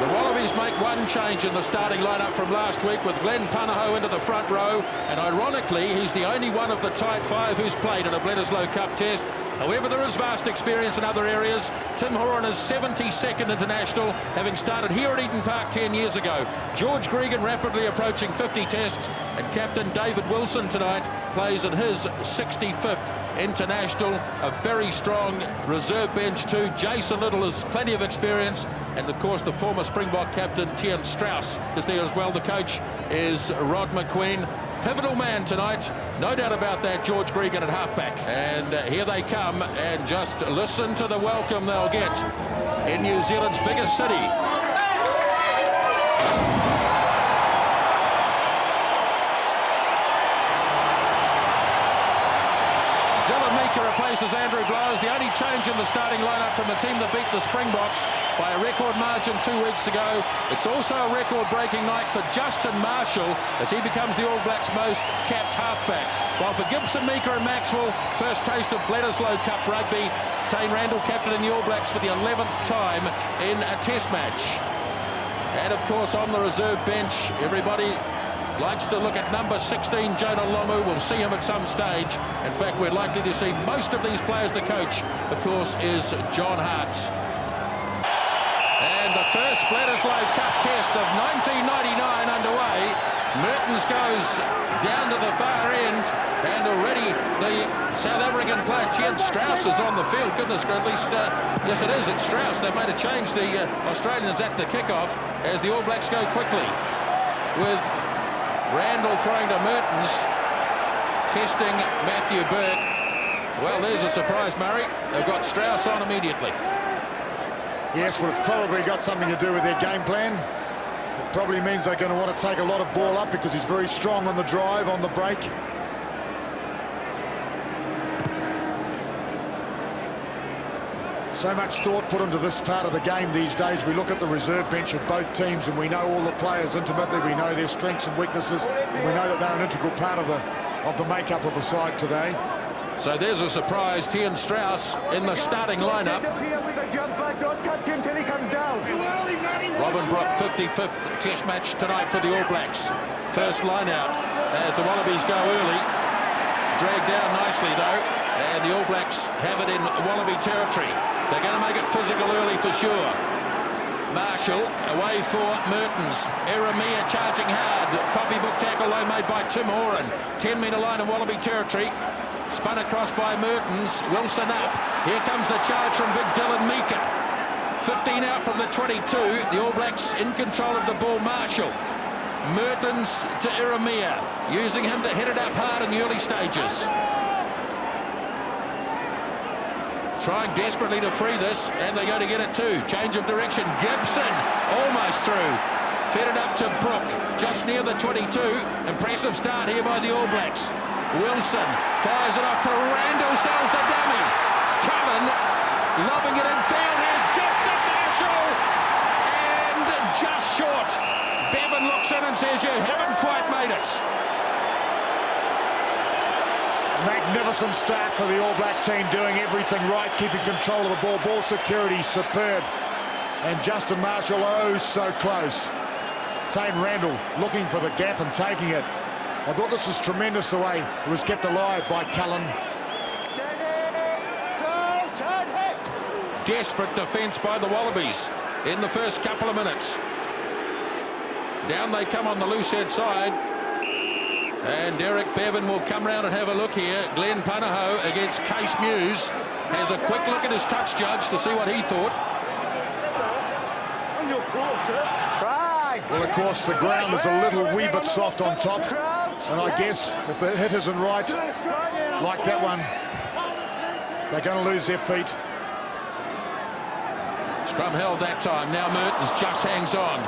Wallabies. The Wallabies make one change in the starting lineup from last week with Glenn Panaho into the front row, and ironically he's the only one of the tight five who's played in a Bledisloe Cup test. However, there is vast experience in other areas. Tim Horan is 72nd international, having started here at Eden Park 10 years ago. George Gregan rapidly approaching 50 tests, and Captain David Wilson tonight plays in his 65th international. A very strong reserve bench too. Jason Little has plenty of experience, and of course the former Springbok captain Tian Strauss is there as well. The coach is Rod McQueen. Pivotal man tonight, no doubt about that, George Gregan at halfback. And here they come, and just listen to the welcome they'll get in New Zealand's biggest city. Replaces Andrew Blows, the only change in the starting lineup from the team that beat the Springboks by a record margin 2 weeks ago. It's also a record-breaking night for Justin Marshall as he becomes the All Blacks' most capped halfback. While for Gibson, Mika and Maxwell, first taste of Bledisloe Cup rugby, Tane Randall captaining the All Blacks for the 11th time in a test match. And of course on the reserve bench, everybody likes to look at number 16, Jonah Lomu. We'll see him at some stage. In fact, we're likely to see most of these players. The coach, of course, is John Hart. And the first Bledisloe Cup test of 1999 underway. Mertens goes down to the far end, and already the South African player Tian Strauss is on the field. Goodness, at least, yes it is, it's Strauss. They've made a change, the Australians at the kickoff, as the All Blacks go quickly with Randall throwing to Mertens, testing Matthew Burke. Well, there's a surprise, Murray. They've got Strauss on immediately. Yes, well, it's probably got something to do with their game plan. It probably means they're going to want to take a lot of ball up because he's very strong on the drive, on the break. So much thought put into this part of the game these days. We look at the reserve bench of both teams and we know all the players intimately. We know their strengths and weaknesses. And we know that they're an integral part of the makeup of the side today. So there's a surprise, Tian Strauss in the starting lineup. Robin Brock, 55th test match tonight for the All Blacks. First line out as the Wallabies go early. Dragged down nicely though, and the All Blacks have it in Wallaby territory. They're going to make it physical early for sure. Marshall away for Mertens. Eremia charging hard. Copybook tackle low made by Tim Horan. 10-metre line in Wallaby territory. Spun across by Mertens. Wilson up. Here comes the charge from Big Dylan Mika. 15 out from the 22. The All Blacks in control of the ball. Marshall. Mertens to Eremia. Using him to hit it up hard in the early stages. Trying desperately to free this, and they're going to get it too. Change of direction. Gibson almost through. Fed it up to Brook, just near the 22. Impressive start here by the All Blacks. Wilson fires it off to Randall, sells the dummy. Cullen lobbing it in field. Here's Justin Marshall, and just short. Bevan looks in and says, you haven't quite made it. Magnificent start for the All Black team, doing everything right, keeping control of the ball. Ball security superb. And Justin Marshall, oh, so close. Tane Randall looking for the gap and taking it. I thought this was tremendous the way it was kept alive by Cullen. Desperate defence by the Wallabies in the first couple of minutes. Down they come on the loose head side. And Derek Bevan will come round and have a look here. Glenn Panaho against Case Muse has a quick look at his touch judge to see what he thought. Well, of course, the ground is a little wee bit soft on top. And I guess if the hit isn't right, like that one, they're going to lose their feet. Scrum held that time. Now Mertens just hangs on.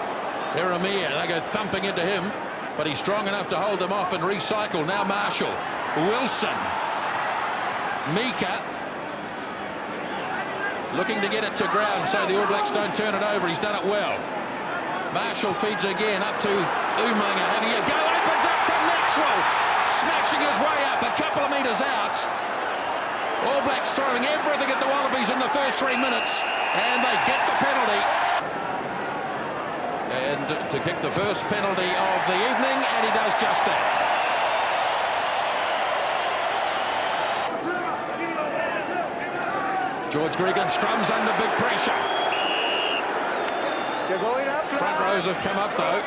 Eremia, they go thumping into him, but he's strong enough to hold them off and recycle. Now Marshall, Wilson, Mika, looking to get it to ground so the All Blacks don't turn it over. He's done it well. Marshall feeds again up to Umaga, having a go, opens up for Maxwell, smashing his way up a couple of metres out. All Blacks throwing everything at the Wallabies in the first 3 minutes, and they get the penalty. And to kick the first penalty of the evening, and he does just that. George Gregan scrums under big pressure. You're going up. Front rows have come up though.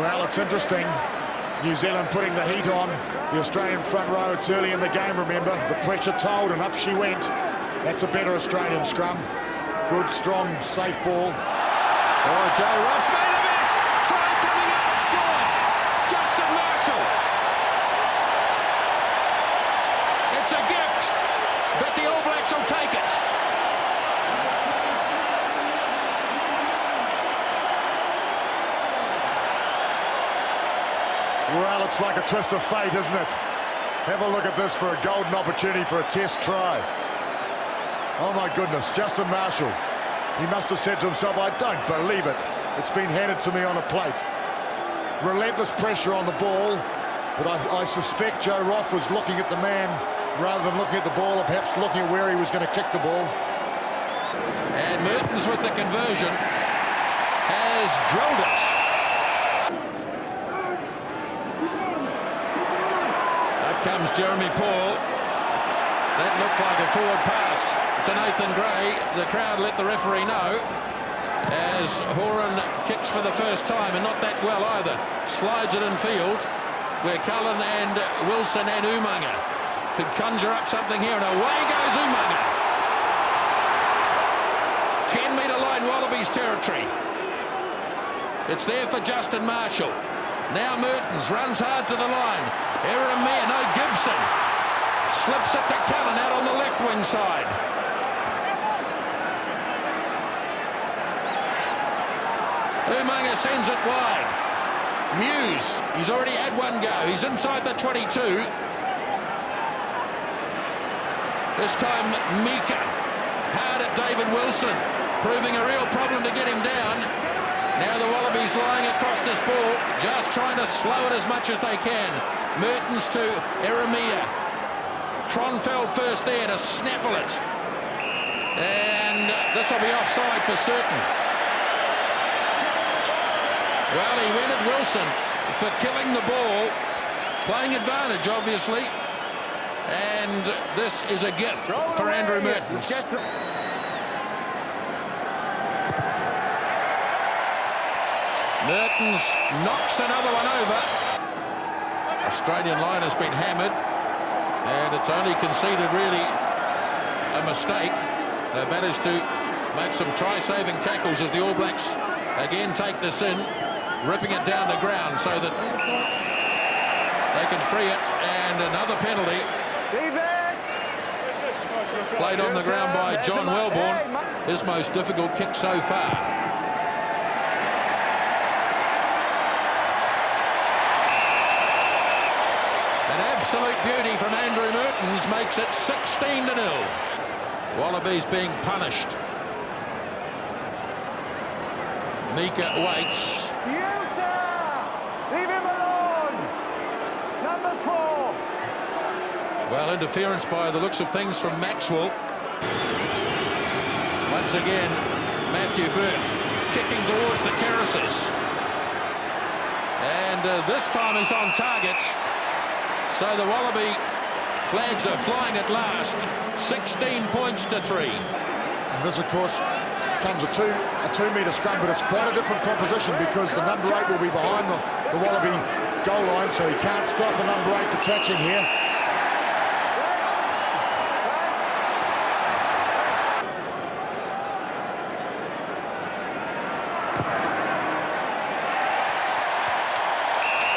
Well, it's interesting. New Zealand putting the heat on the Australian front row. It's early in the game, remember. The pressure told, and up she went. That's a better Australian scrum. Good, strong, safe ball. Oh, Joe Ross made a miss. Try coming up, scored. Justin Marshall. It's a gift, but the All Blacks will take it. Well, it's like a twist of fate, isn't it? Have a look at this for a golden opportunity for a test try. Oh my goodness, Justin Marshall. He must have said to himself, I don't believe it. It's been handed to me on a plate. Relentless pressure on the ball, but I suspect Joe Roth was looking at the man rather than looking at the ball, or perhaps looking at where he was going to kick the ball. And Mertens with the conversion has drilled it. Up comes Jeremy Paul. That looked like a forward pass to Nathan Gray. The crowd let the referee know as Horan kicks for the first time, and not that well either. Slides it in field where Cullen and Wilson and Umaga could conjure up something here, and away goes Umaga. 10-metre line, Wallabies territory. It's there for Justin Marshall. Now Mertens runs hard to the line. Eremia, no, Gibson. Slips it to Cullen out on the left wing side. Umaga sends it wide. Muse, he's already had one go. He's inside the 22. This time Mika, hard at David Wilson, proving a real problem to get him down. Now the Wallabies lying across this ball, just trying to slow it as much as they can. Mertens to Eremia. Tronfeld first there to snaffle it. And this will be offside for certain. Well, he went at Wilson for killing the ball, playing advantage, obviously. And this is a gift for Andrew Mertens. Mertens knocks another one over. Australian line has been hammered, and it's only conceded really a mistake. They managed to make some try-saving tackles as the All Blacks again take this in, ripping it down the ground so that they can free it. And another penalty played on the ground by John Welborn, his most difficult kick so far. An absolute beauty from Andrew Mertens makes it 16-0. Wallabies being punished. Mika waits. Leave him alone. Number 4. Well, interference by the looks of things from Maxwell. Once again, Matthew Burke kicking towards the terraces. And this time he's on target. So the Wallaby flags are flying at last. 16 points to 3. And this, of course, comes a 2-metre scrum, but it's quite a different proposition because the number 8 will be behind the Wallaby goal line, so he can't stop a number 8 detaching here.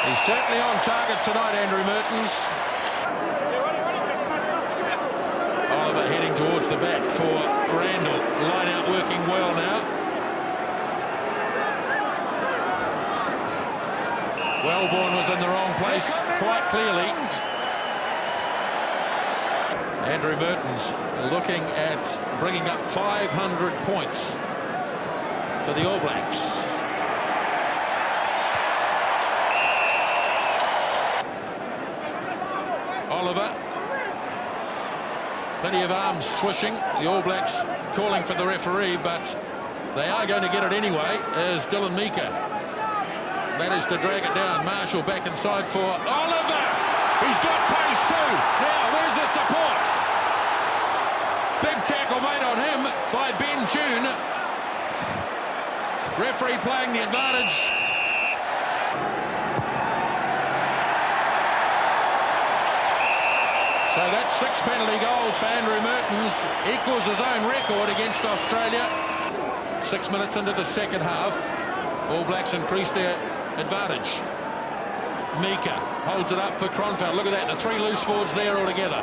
He's certainly on target tonight, Andrew Mertens. Oliver heading towards the back for Randall. Line out working well now. Wellborn was in the wrong place quite clearly. Andrew Mertens looking at bringing up 500 points for the All Blacks. Oliver. Plenty of arms swishing. The All Blacks calling for the referee, but they are going to get it anyway as Dylan Mika managed to drag it down. Marshall back inside for Oliver. He's got pace too. Now, where's the support? Big tackle made on him by Ben June. Referee playing the advantage. So that's 6 penalty goals for Andrew Mertens. Equals his own record against Australia. 6 minutes into the second half. All Blacks increase their advantage. Mika holds it up for Cronfeld. Look at that, the 3 loose forwards there altogether.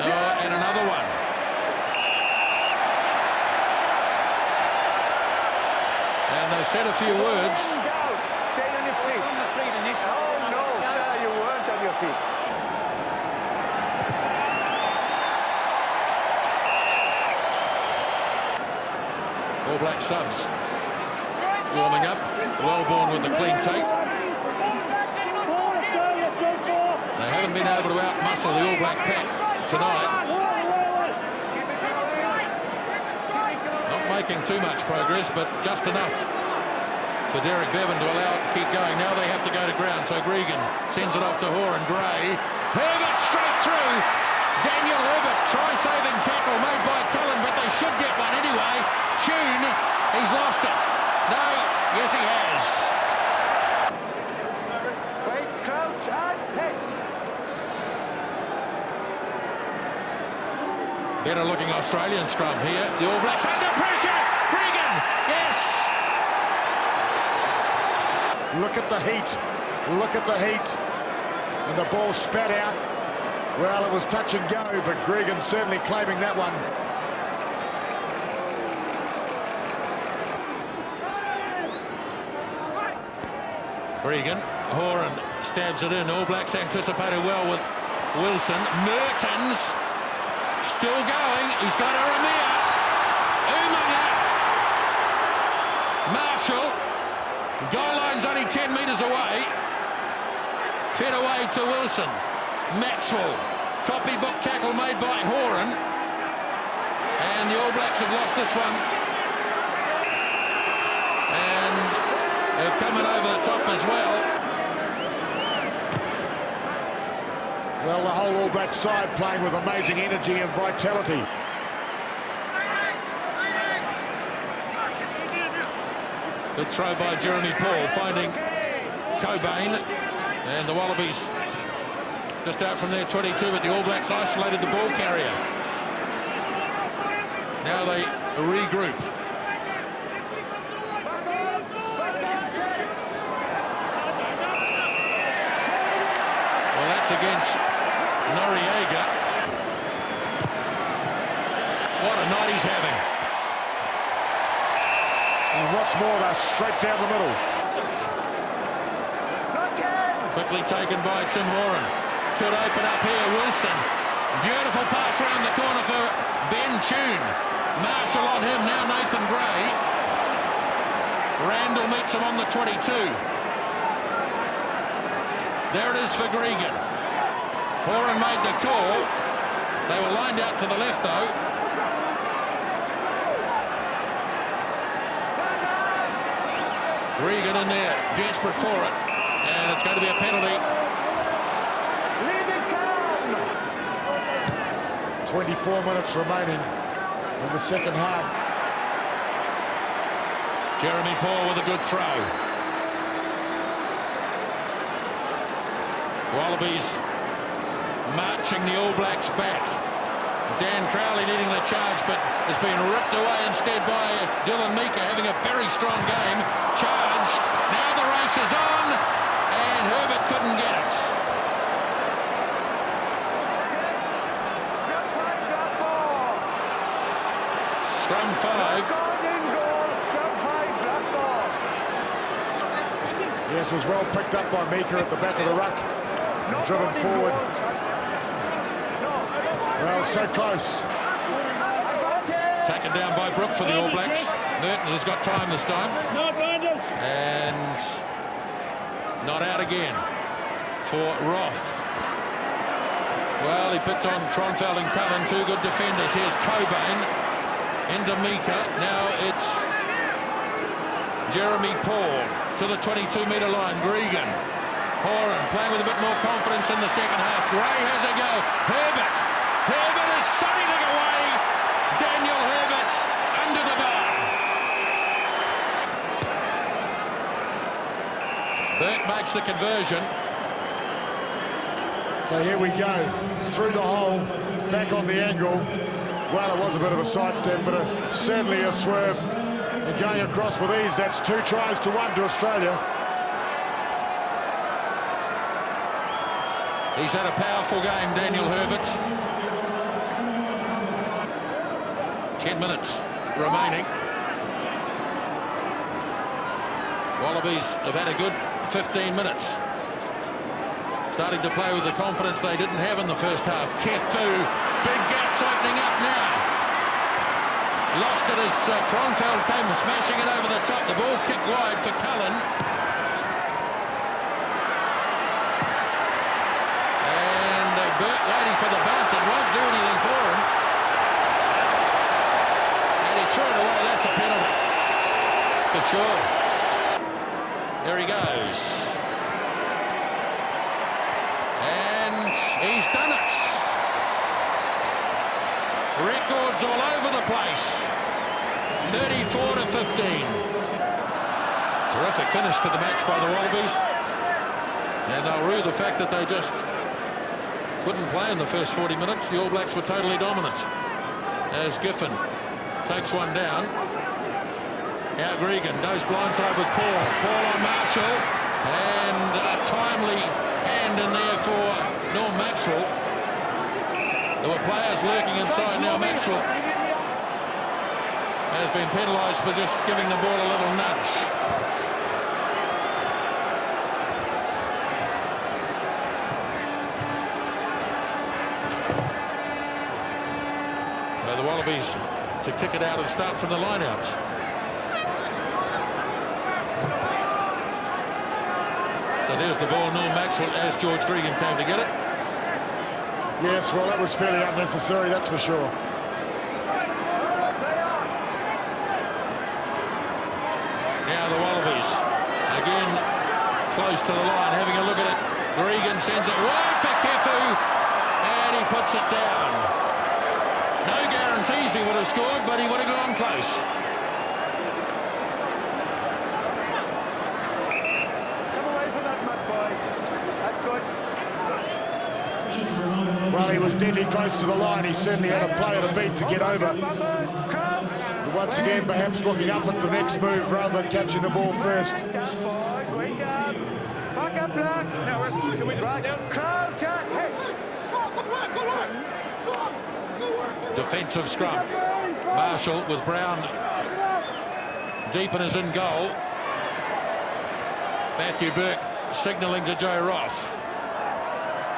And another one. And they've said a few words. Stay on your feet. Oh no, sir, you weren't on your feet. All Black subs warming up. Wellborn with the clean take. They haven't been able to outmuscle the All Black pack tonight. Not making too much progress, but just enough for Derek Bevan to allow it to keep going. Now they have to go to ground, so Gregan sends it off to Hoare and Gray. Herbert straight through. Daniel Herbert, try-saving tackle made by Cullen, but they should get one anyway. Tune, he's lost it. No, yes he has. Wait, crouch and head. Better looking Australian scrum here. The All Blacks under pressure. Gregan, yes. Look at the heat. Look at the heat. And the ball spat out. Well, it was touch and go, but Gregan certainly claiming that one. Gregan, Horan stabs it in. All Blacks anticipated well with Wilson. Mertens still going. He's got Aramea. Umaga. Marshall. Goal line's only 10 metres away. Fed away to Wilson. Maxwell. Copybook tackle made by Horan. And the All Blacks have lost this one. And they're coming over the top as well. Well, the whole All Black side playing with amazing energy and vitality. Good throw by Jeremy Paul, finding Cobain. And the Wallabies just out from their 22, but the All Blacks isolated the ball carrier. Now they regroup. Well, that's against Noriega. What a night he's having. And what's more, they're straight down the middle. Quickly taken by Tim Horan. Could open up here, Wilson. Beautiful pass around the corner for Ben Tune. Marshall on him, now Nathan Gray. Randall meets him on the 22. There it is for Gregan. Horan made the call. They were lined out to the left though. Gregan in there, desperate for it. And it's going to be a penalty. 24 minutes remaining in the second half. Jeremy Paul with a good throw. Wallabies marching the All Blacks back. Dan Crowley leading the charge, but has been ripped away instead by Dylan Mika, having a very strong game. Charged. Now the race is on, and Herbert couldn't get it. Scrum 5. Yes, it was well picked up by Mika at the back of the ruck. And driven forward. Well, so close. Taken down by Brook for the All Blacks. Mertens has got time this time. And not out again for Roth. Well, he picked on Tronfeld and Cullen, two good defenders. Here's Cobain into Mika. Now it's Jeremy Paul to the 22-metre line. Gregan. Horan playing with a bit more confidence in the second half. Gray has a go. Herbert. Herbert is sailing away. Daniel Herbert under the bar. Burke makes the conversion. So here we go, through the hole, back on the angle. Well, it was a bit of a sidestep, but certainly a swerve. And going across with ease, that's 2 tries to 1 to Australia. He's had a powerful game, Daniel Herbert. 10 minutes remaining. Wallabies have had a good 15 minutes. Starting to play with the confidence they didn't have in the first half. Kefu, big gaps opening up now. Lost it as Kronfeld came smashing it over the top. The ball kicked wide for Cullen. And Burke waiting for the bounce. It won't do anything for him. And he threw it away. That's a penalty. For sure. There he goes. He's done it. Records all over the place. 34 to 15. Terrific finish to the match by the Wallabies. And they'll rue the fact that they just couldn't play in the first 40 minutes. The All Blacks were totally dominant. As Giffen takes one down. Now Gregan goes blindside with Paul. Paul on Marshall. And a timely hand in there for Norm Maxwell. There were players lurking inside. Now Maxwell has been penalised for just giving the ball a little nudge. So the Wallabies to kick it out and start from the line out. So there's the ball, Norm Maxwell, as George Gregan came to get it. Yes, well, that was fairly unnecessary, that's for sure. Now the Wallabies, again, close to the line, having a look at it. Gregan sends it wide for Kefu, and he puts it down. No guarantees he would have scored, but he would have gone close. Well, he was deadly close to the line. He certainly had a player to beat to get over. But once again, perhaps looking up at the next move rather than catching the ball first. Defensive scrum. Marshall with Brown deep and is in goal. Matthew Burke signalling to Joe Roth.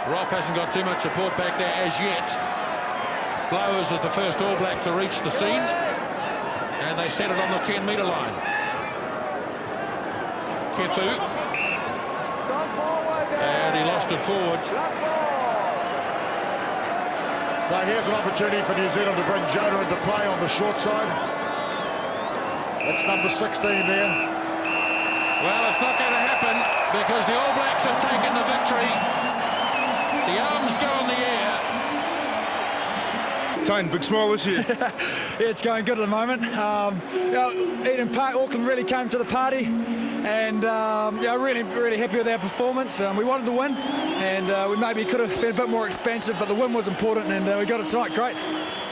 Roth hasn't got too much support back there as yet. Blowers is the first All Black to reach the scene, and they set it on the 10-metre line. Kefu, and he lost it forward. So here's an opportunity for New Zealand to bring Jonah into play on the short side. That's number 16 there. Well, it's not going to happen because the All Blacks have taken the victory. The arms go in the air. Tane, big smile this year. Yeah, it's going good at the moment. Eden Park, Auckland really came to the party, and really happy with our performance. We wanted to win, and we maybe could have been a bit more expensive, but the win was important, and we got it tonight. Great.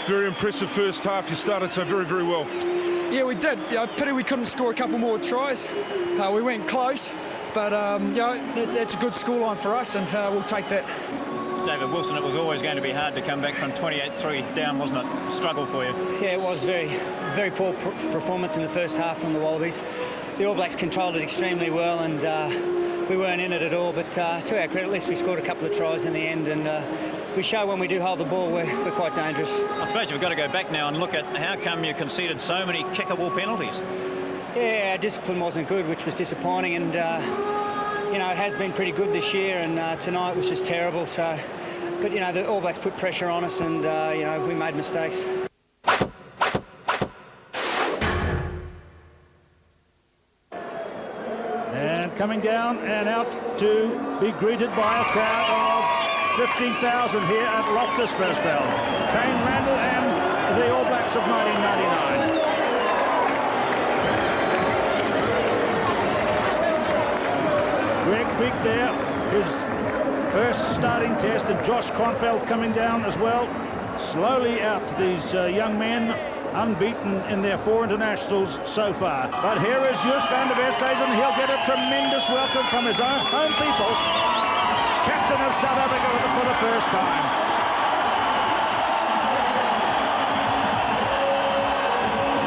Very impressive first half. You started so very, very well. Yeah, we did. Pity we couldn't score a couple more tries. We went close, but it's a good scoreline for us, and we'll take that. David Wilson, it was always going to be hard to come back from 28-3 down, wasn't it? Struggle for you. Yeah, it was very very poor performance in the first half from the Wallabies. The All Blacks controlled it extremely well, and we weren't in it at all. But to our credit, at least we scored a couple of tries in the end, and we show when we do hold the ball, we're quite dangerous. I suppose you've got to go back now and look at how come you conceded so many kickable penalties. Yeah, our discipline wasn't good, which was disappointing, and you know, it has been pretty good this year, and tonight was just terrible. So, but you know, the All Blacks put pressure on us, and you know, we made mistakes. And coming down and out to be greeted by a crowd of 15,000 here at Loftus Versfeld. Tane Randall and the All Blacks of 1999. Greg Feek there, his first starting test, and Josh Kronfeld coming down as well. Slowly out to these young men, unbeaten in their 4 internationals so far. But here is Jus van der Westhuizen. He'll get a tremendous welcome from his own home people. Captain of South Africa for the first time.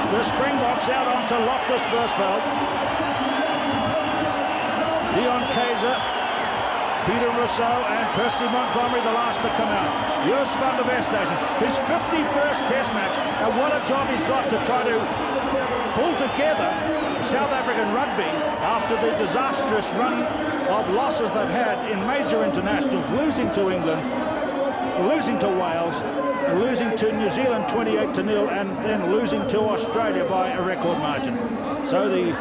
The Springboks out onto Loftus Versfeld. Dion Keizer, Peter Rousseau and Percy Montgomery, the last to come out. Jus van der Westhuizen, his 51st Test match. And what a job he's got to try to pull together South African rugby after the disastrous run of losses they've had in major internationals, losing to England, losing to Wales, losing to New Zealand 28-0, and then losing to Australia by a record margin. So the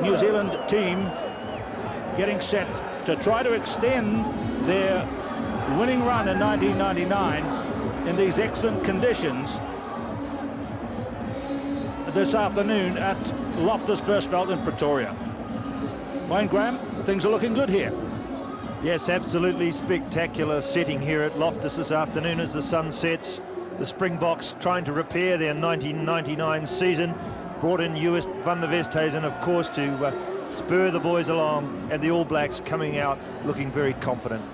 New Zealand team getting set to try to extend their winning run in 1999 in these excellent conditions this afternoon at Loftus Versfeld in Pretoria. Wayne Graham, things are looking good here. Yes, absolutely spectacular setting here at Loftus this afternoon as the sun sets. The Springboks trying to repair their 1999 season. Brought in Jus van der Westhuizen, of course, to spur the boys along, and the All Blacks coming out looking very confident.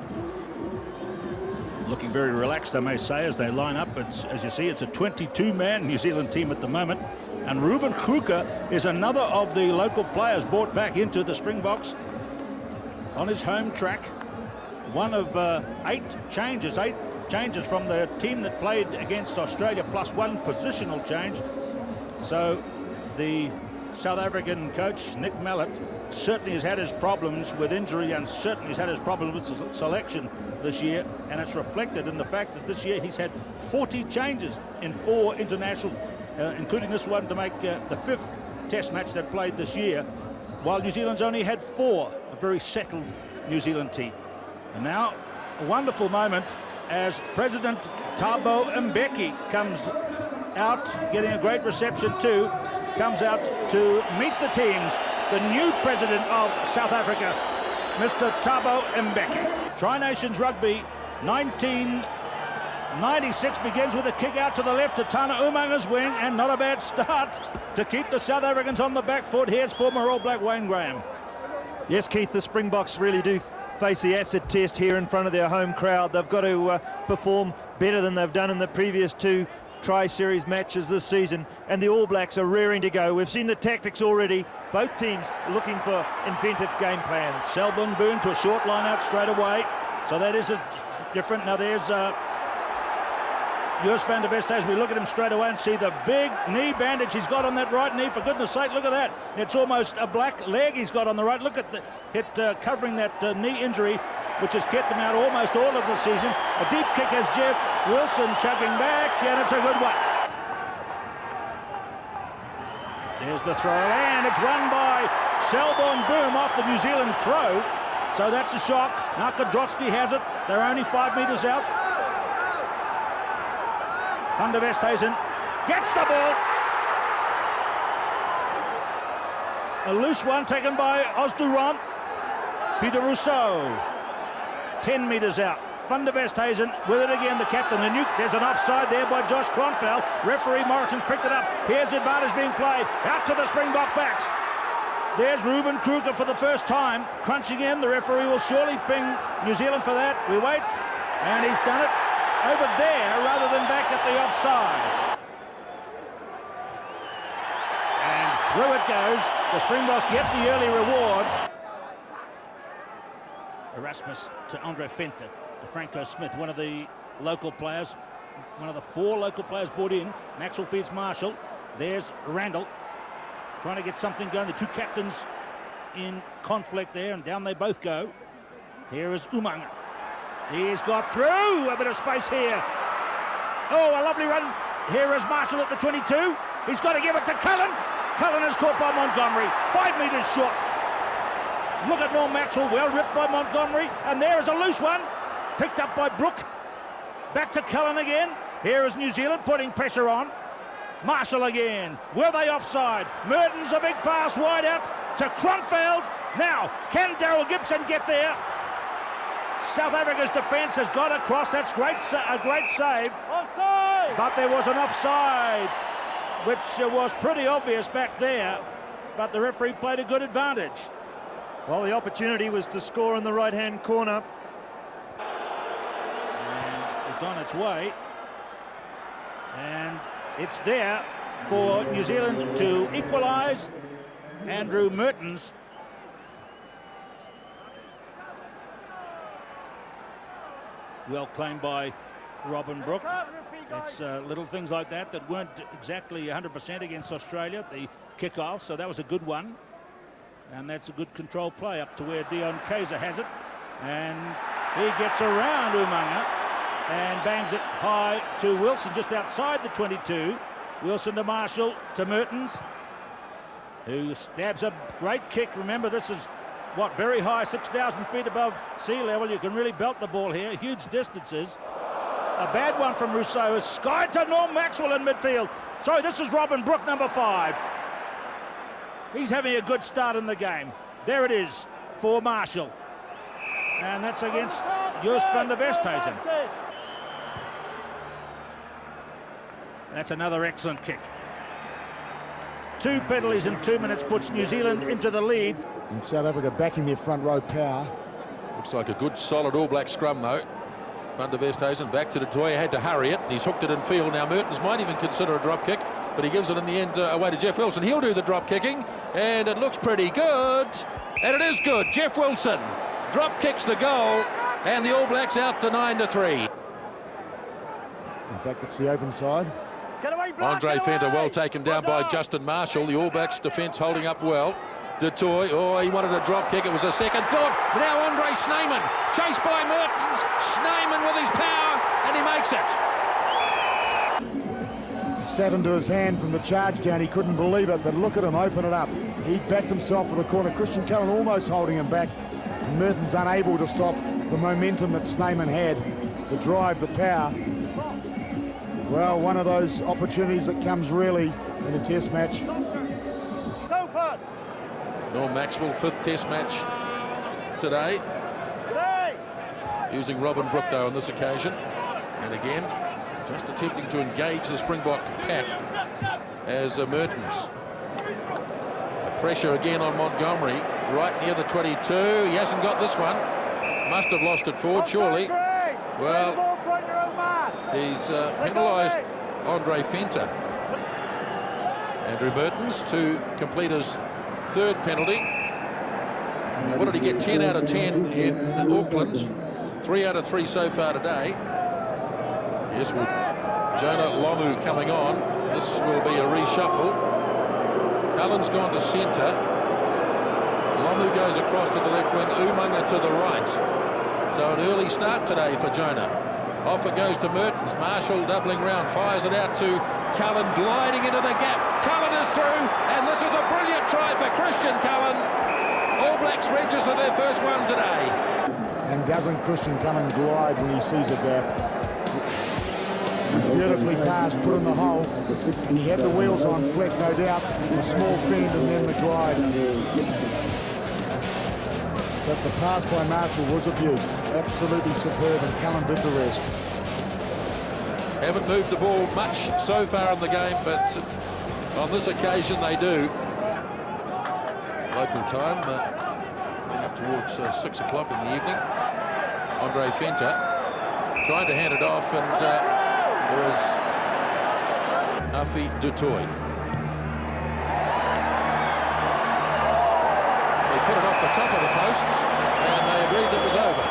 Looking very relaxed, I may say, as they line up. As you see, it's a 22-man New Zealand team at the moment. And Ruben Kruger is another of the local players brought back into the Springboks on his home track. One of 8 changes from the team that played against Australia, plus 1 positional change. So the South African coach, Nick Mallett, certainly has had his problems with injury, and certainly has had his problems with selection this year, and it's reflected in the fact that this year he's had 40 changes in 4 internationals, including this one to make the 5th Test match they've played this year, while New Zealand's only had 4, a very settled New Zealand team. And now a wonderful moment as President Thabo Mbeki comes out, getting a great reception too, comes out to meet the teams, the new president of South Africa, Mr. Thabo Mbeki. Tri-Nations Rugby 1996 begins with a kick out to the left to Tana Umanga's wing, and not a bad start to keep the South Africans on the back foot. Here's former All Black Wayne Graham. Yes, Keith, the Springboks really do face the acid test here in front of their home crowd. They've got to perform better than they've done in the previous 2 Tri-Series matches this season, and the All Blacks are rearing to go. We've seen the tactics already. Both teams looking for inventive game plans. Selborne Boone to a short line out straight away. So that is different. Now there's Jus van der Westhuizen. We look at him straight away and see the big knee bandage he's got on that right knee. For goodness sake, look at that. It's almost a black leg he's got on the right. Look at it covering that knee injury, which has kept him out almost all of the season. A deep kick as Jeff Wilson chugging back, and it's a good one. There's the throw, and it's won by Selborne Boom off the New Zealand throw. So that's a shock. Narkodrotsky has it. They're only 5 metres out. Van der Westhuizen gets the ball. A loose one taken by Osdurant. Peter Rousseau, 10 metres out. Van der Westhuizen with it again, the captain. There's an offside there by Josh Kronfeld. Referee Morrison's picked it up. Here's the advantage being played. Out to the Springbok backs. There's Ruben Kruger for the first time, crunching in. The referee will surely ping New Zealand for that. We wait, and he's done it over there rather than back at the offside. Through it goes. The Springboks get the early reward. Erasmus to Andre Fenter, to Franco Smith, one of the local players, one of the 4 local players brought in. Maxwell feeds Marshall. There's Randall trying to get something going. The 2 captains in conflict there, and down they both go. Here is Umanga. He's got through. A bit of space here. Oh, a lovely run. Here is Marshall at the 22. He's got to give it to Cullen. Cullen is caught by Montgomery. 5 metres short. Look at Norm Maxwell, well ripped by Montgomery. And there is a loose one, picked up by Brook. Back to Cullen again. Here is New Zealand putting pressure on. Marshall again. Were they offside? Mertens, a big pass wide out to Cromfeld. Now, can Daryl Gibson get there? South Africa's defence has got across. That's a great save. Offside! But there was an offside, which was pretty obvious back there. But the referee played a good advantage. Well, the opportunity was to score in the right-hand corner. And it's on its way. And it's there for New Zealand to equalise. Andrew Mertens. Well claimed by Robin Brook. It's little things like that that weren't exactly 100% against Australia, the kick-off, so that was a good one. And that's a good control play up to where Dion Kaiser has it. And he gets around Umanga and bangs it high to Wilson just outside the 22. Wilson to Marshall to Mertens, who stabs a great kick. Remember, this is, what, very high, 6,000 feet above sea level. You can really belt the ball here, huge distances. A bad one from Rousseau is skied to Norm Maxwell in midfield. So this is Robin Brook, number 5. He's having a good start in the game. There it is for Marshall. And that's against Joost van der Westhuizen. That's another excellent kick. 2 penalties in 2 minutes puts New Zealand into the lead. And South Africa backing their front row power. Looks like a good solid All Black scrum though. Van der Westhuizen back to Detroit, had to hurry it, and he's hooked it in field. Now Mertens might even consider a drop kick, but he gives it in the end away to Jeff Wilson. He'll do the drop kicking, and it looks pretty good. And it is good. Jeff Wilson drop kicks the goal, and the All Blacks out to 9-3. In fact, it's the open side. Andre Fenter well taken down by Justin Marshall. The All Blacks defence holding up well. Detroit, oh, he wanted a drop kick. It was a second thought. Now Andre Snyman, chased by Mertens. Snyman with his power, and he makes it. Sat into his hand from the charge down. He couldn't believe it, but look at him open it up. He backed himself for the corner. Christian Cullen almost holding him back. Mertens unable to stop the momentum that Snyman had, the drive, the power. Well, one of those opportunities that comes really in a test match. Norm Maxwell, 5th test match today. Using Robin Brook though on this occasion. And again, just attempting to engage the Springbok pack as Mertens. A pressure again on Montgomery, right near the 22. He hasn't got this one. Must have lost it forward, surely. Well, he's penalised Andre Fenter. Andrew Mertens to complete his 3rd penalty. What did he get? 10 out of 10 in Auckland. 3 out of 3 so far today. Yes, with Jonah Lomu coming on, this will be a reshuffle. Cullen's gone to centre. Lomu goes across to the left wing. Umanga to the right. So an early start today for Jonah. Off it goes to Mertens. Marshall doubling round, fires it out to Cullen, gliding into the gap. Cullen is through, and this is a brilliant try for Christian Cullen. All Blacks register their first one today. And doesn't Christian Cullen glide when he sees a gap? Beautifully passed, put in the hole. He had the wheels on Fleck, no doubt. A small fend and then the glide. But the pass by Marshall was abused. Absolutely superb, and Cullen did the rest. Haven't moved the ball much so far in the game, but on this occasion they do. Local time, up towards 6 o'clock in the evening. Andre Fenter trying to hand it off, and it was Afi Dutoy. top of the posts, and they agreed it was over.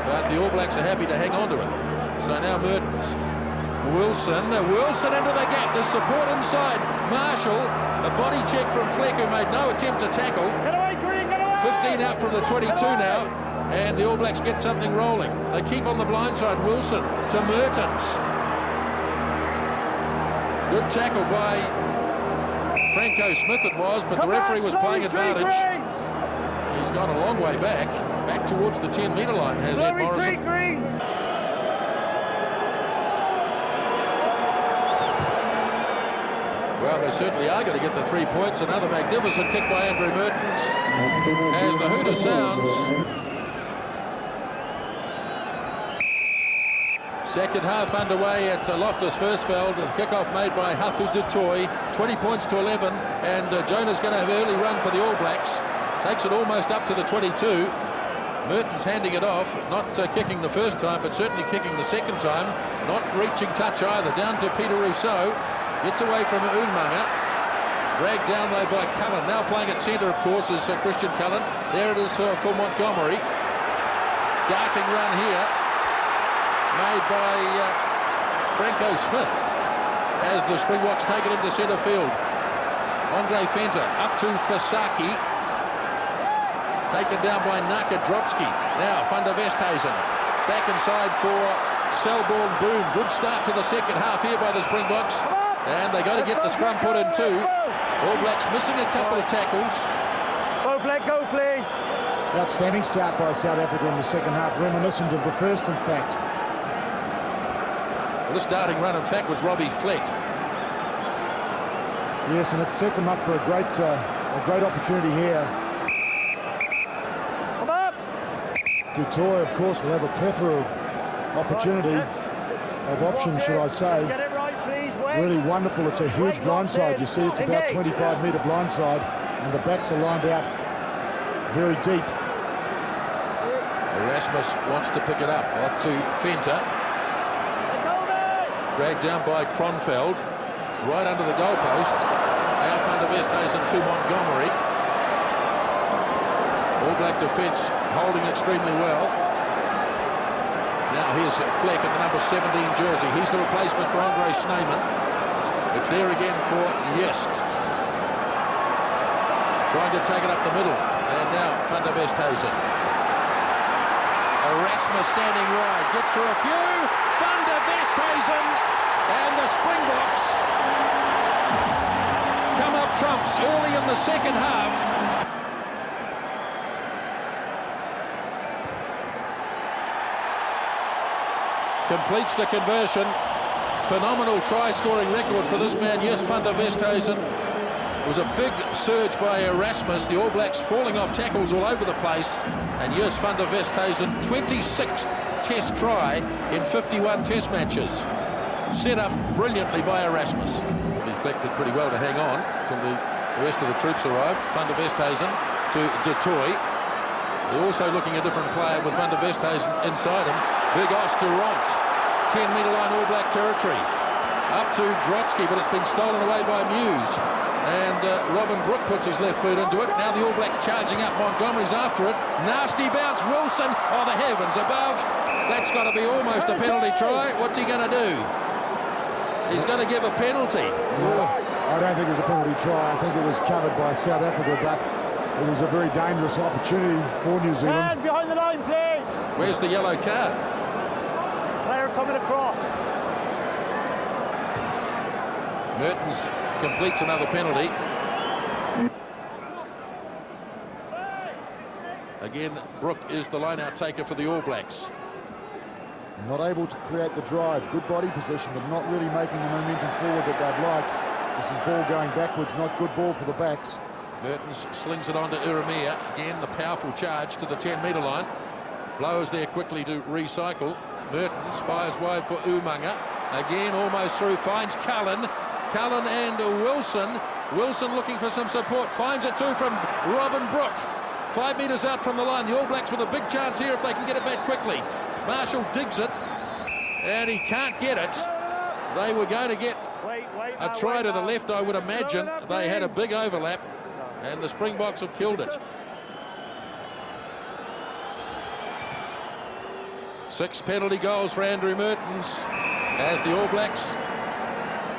But the All Blacks are happy to hang on to it. So now Mertens. Wilson into the gap. There's support inside. Marshall, a body check from Fleck, who made no attempt to tackle. 15 out from the 22 now, and the All Blacks get something rolling. They keep on the blind side. Wilson to Mertens. Good tackle by Franco Smith it was, but the referee was playing advantage. He's gone a long way back towards the 10-metre line, has Ed Morrison. Well, they certainly are going to get the 3 points. Another magnificent kick by Andrew Mertens as the hooter sounds. Second half underway at Loftus Versfeld. The kickoff made by Hafu du Toit. 20 points to 11, and Jonah's going to have early run for the All Blacks. Takes it almost up to the 22. Mertens handing it off, not kicking the first time, but certainly kicking the second time. Not reaching touch either. Down to Peter Rousseau. Gets away from Umaga. Dragged down though by Cullen. Now playing at centre, of course, is Christian Cullen. There it is for Montgomery. Darting run here, made by Franco Smith as the Springboks take it into centre field. Andre Fenter up to Fasaki. Taken down by Nakadrotsky. Now Van der Westhuizen back inside for Selborne Boom. Good start to the second half here by the Springboks. And they got to get the scrum put in too. All Blacks missing a couple of tackles. Go Fleck, go please. Outstanding start by South Africa in the second half, reminiscent of the first, in fact. Well, the starting run, in fact, was Robbie Fleck. Yes, and it set them up for a great opportunity here. Come up. Du Toit, of course, will have a plethora of opportunities, of options, should I say. Get it right, please. Really wonderful. It's a huge blindside. You see, it's about 25-metre blindside, and the backs are lined out very deep. Erasmus wants to pick it up. Out to Fenter. Dragged down by Kronfeld. Right under the goalpost. Now Van der Westhuizen to Montgomery. All Black defence holding extremely well. Now here's Fleck in the number 17 jersey. He's the replacement for Andre Snyman. It's there again for Jest. Trying to take it up the middle. And now Van der Westhuizen. Erasmus standing wide. Gets through a few. Van der Westhuizen. And the Springboks come up trumps early in the second half. Completes the conversion. Phenomenal try-scoring record for this man, Yes Van der Westhuizen. It was a big surge by Erasmus. The All Blacks falling off tackles all over the place. And Yes Van der Westhuizen, 26th test try in 51 test matches. Set up brilliantly by Erasmus. Deflected pretty well to hang on until the rest of the troops arrived. Van der Westhuizen to Du Toit. They're also looking at a different player with Van der Westhuizen inside him. Big Os Durant, 10-metre line All Black territory. Up to Drotsky, but it's been stolen away by Muse. And Robin Brook puts his left boot into it. Now the All Blacks charging up. Montgomery's after it. Nasty bounce. Wilson. Oh, the heavens above. That's got to be almost a penalty try. What's he going to do? He's going to give a penalty. No, I don't think it was a penalty try. I think it was covered by South Africa, but it was a very dangerous opportunity for New Zealand. Stand behind the line, please. Where's the yellow card? Player coming across. Mertens completes another penalty. Again, Brook is the line-out taker for the All Blacks. Not able to create the drive. Good body position, but not really making the momentum forward that they'd like. This is ball going backwards, not good ball for the backs. Mertens slings it on to Urumia. Again, the powerful charge to the 10-metre line. Blows there quickly to recycle. Mertens fires wide for Umaga. Again, almost through, finds Cullen. Cullen and Wilson. Wilson looking for some support. Finds it too from Robin Brook. 5 metres out from the line. The All Blacks with a big chance here if they can get it back quickly. Marshall digs it, and he can't get it. They were going to get a try to the left, I would imagine. They had a big overlap, and the Springboks have killed it. 6 penalty goals for Andrew Mertens as the All Blacks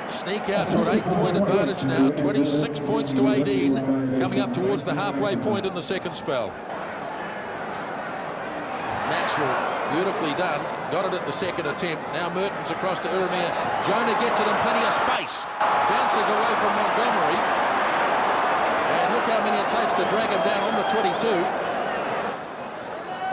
sneak out to an 8-point advantage now, 26 points to 18, coming up towards the halfway point in the second spell. Maxwell, beautifully done, got it at the second attempt. Now Mertens across to Urumia. Jonah gets it in plenty of space, bounces away from Montgomery, and look how many it takes to drag him down on the 22.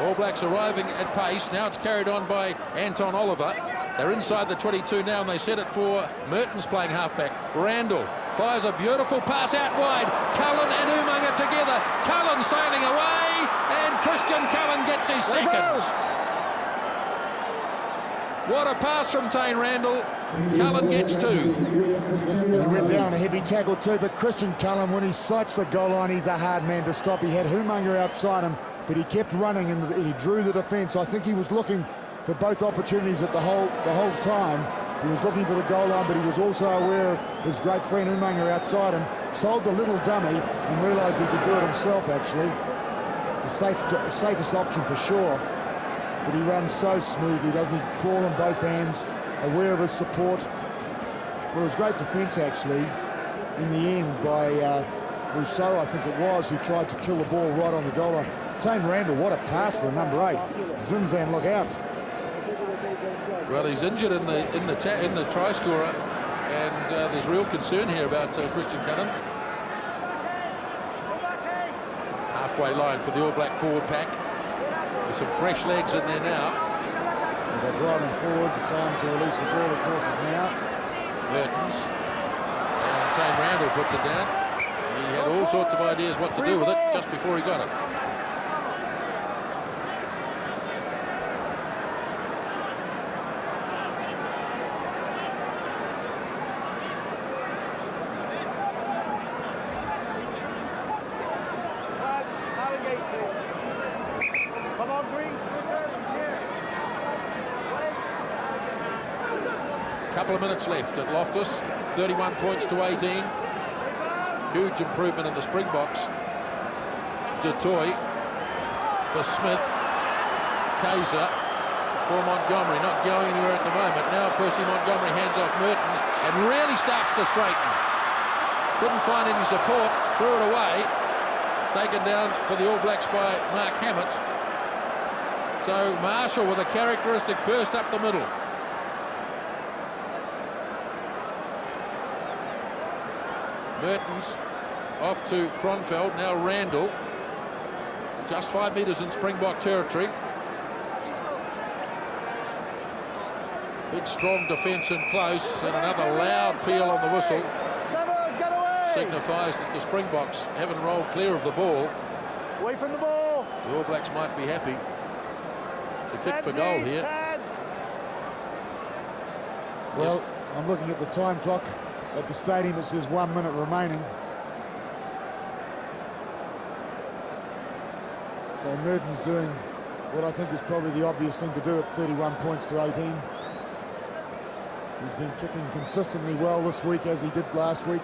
All Blacks arriving at pace. Now it's carried on by Anton Oliver. They're inside the 22 now, and they set it for Mertens playing halfback. Randall fires a beautiful pass out wide. Cullen and Umaga together. Cullen sailing away, and Christian Cullen gets his second. What a pass from Tane Randall. Cullen gets 2. And he went down a heavy tackle too, but Christian Cullen, when he sights the goal line, he's a hard man to stop. He had Umaga outside him, but he kept running and he drew the defence. I think he was looking for both opportunities at the whole time. He was looking for the goal line, but he was also aware of his great friend Umaga outside him. Sold the little dummy and realised he could do it himself, actually. It's the safest option for sure. But he runs so smoothly, doesn't he? Ball in both hands, aware of his support. Well, it was great defence, actually, in the end by Rousseau, I think it was, who tried to kill the ball right on the goal line. Tane Randall, what a pass for a number 8. Zinzan, look out. Well, he's injured in the try scorer, and there's real concern here about Christian Cullen. Halfway line for the All Black forward pack. There's some fresh legs in there now. So they're driving forward. The time to release the ball, of course, is now. Mertens. And Tane Randall puts it down. He had all sorts of ideas what to do with it just before he got it. Couple of minutes left at Loftus, 31 points to 18. Huge improvement in the Springboks. Dutoy for Smith. Kaiser for Montgomery, not going anywhere at the moment. Now Percy Montgomery hands off Mertens and really starts to straighten. Couldn't find any support, threw it away. Taken down for the All Blacks by Mark Hammett. So Marshall with a characteristic burst up the middle. Mertens off to Kronfeld, now Randall. Just 5 metres in Springbok territory. Big strong defence in close, and another loud peal on the whistle. Signifies that the Springboks haven't rolled clear of the ball. Away from the ball. The All Blacks might be happy to kick for goal here. Well, yes. I'm looking at the time clock. At the stadium, it says 1 minute remaining. So Mertens doing what I think is probably the obvious thing to do at 31 points to 18. He's been kicking consistently well this week, as he did last week.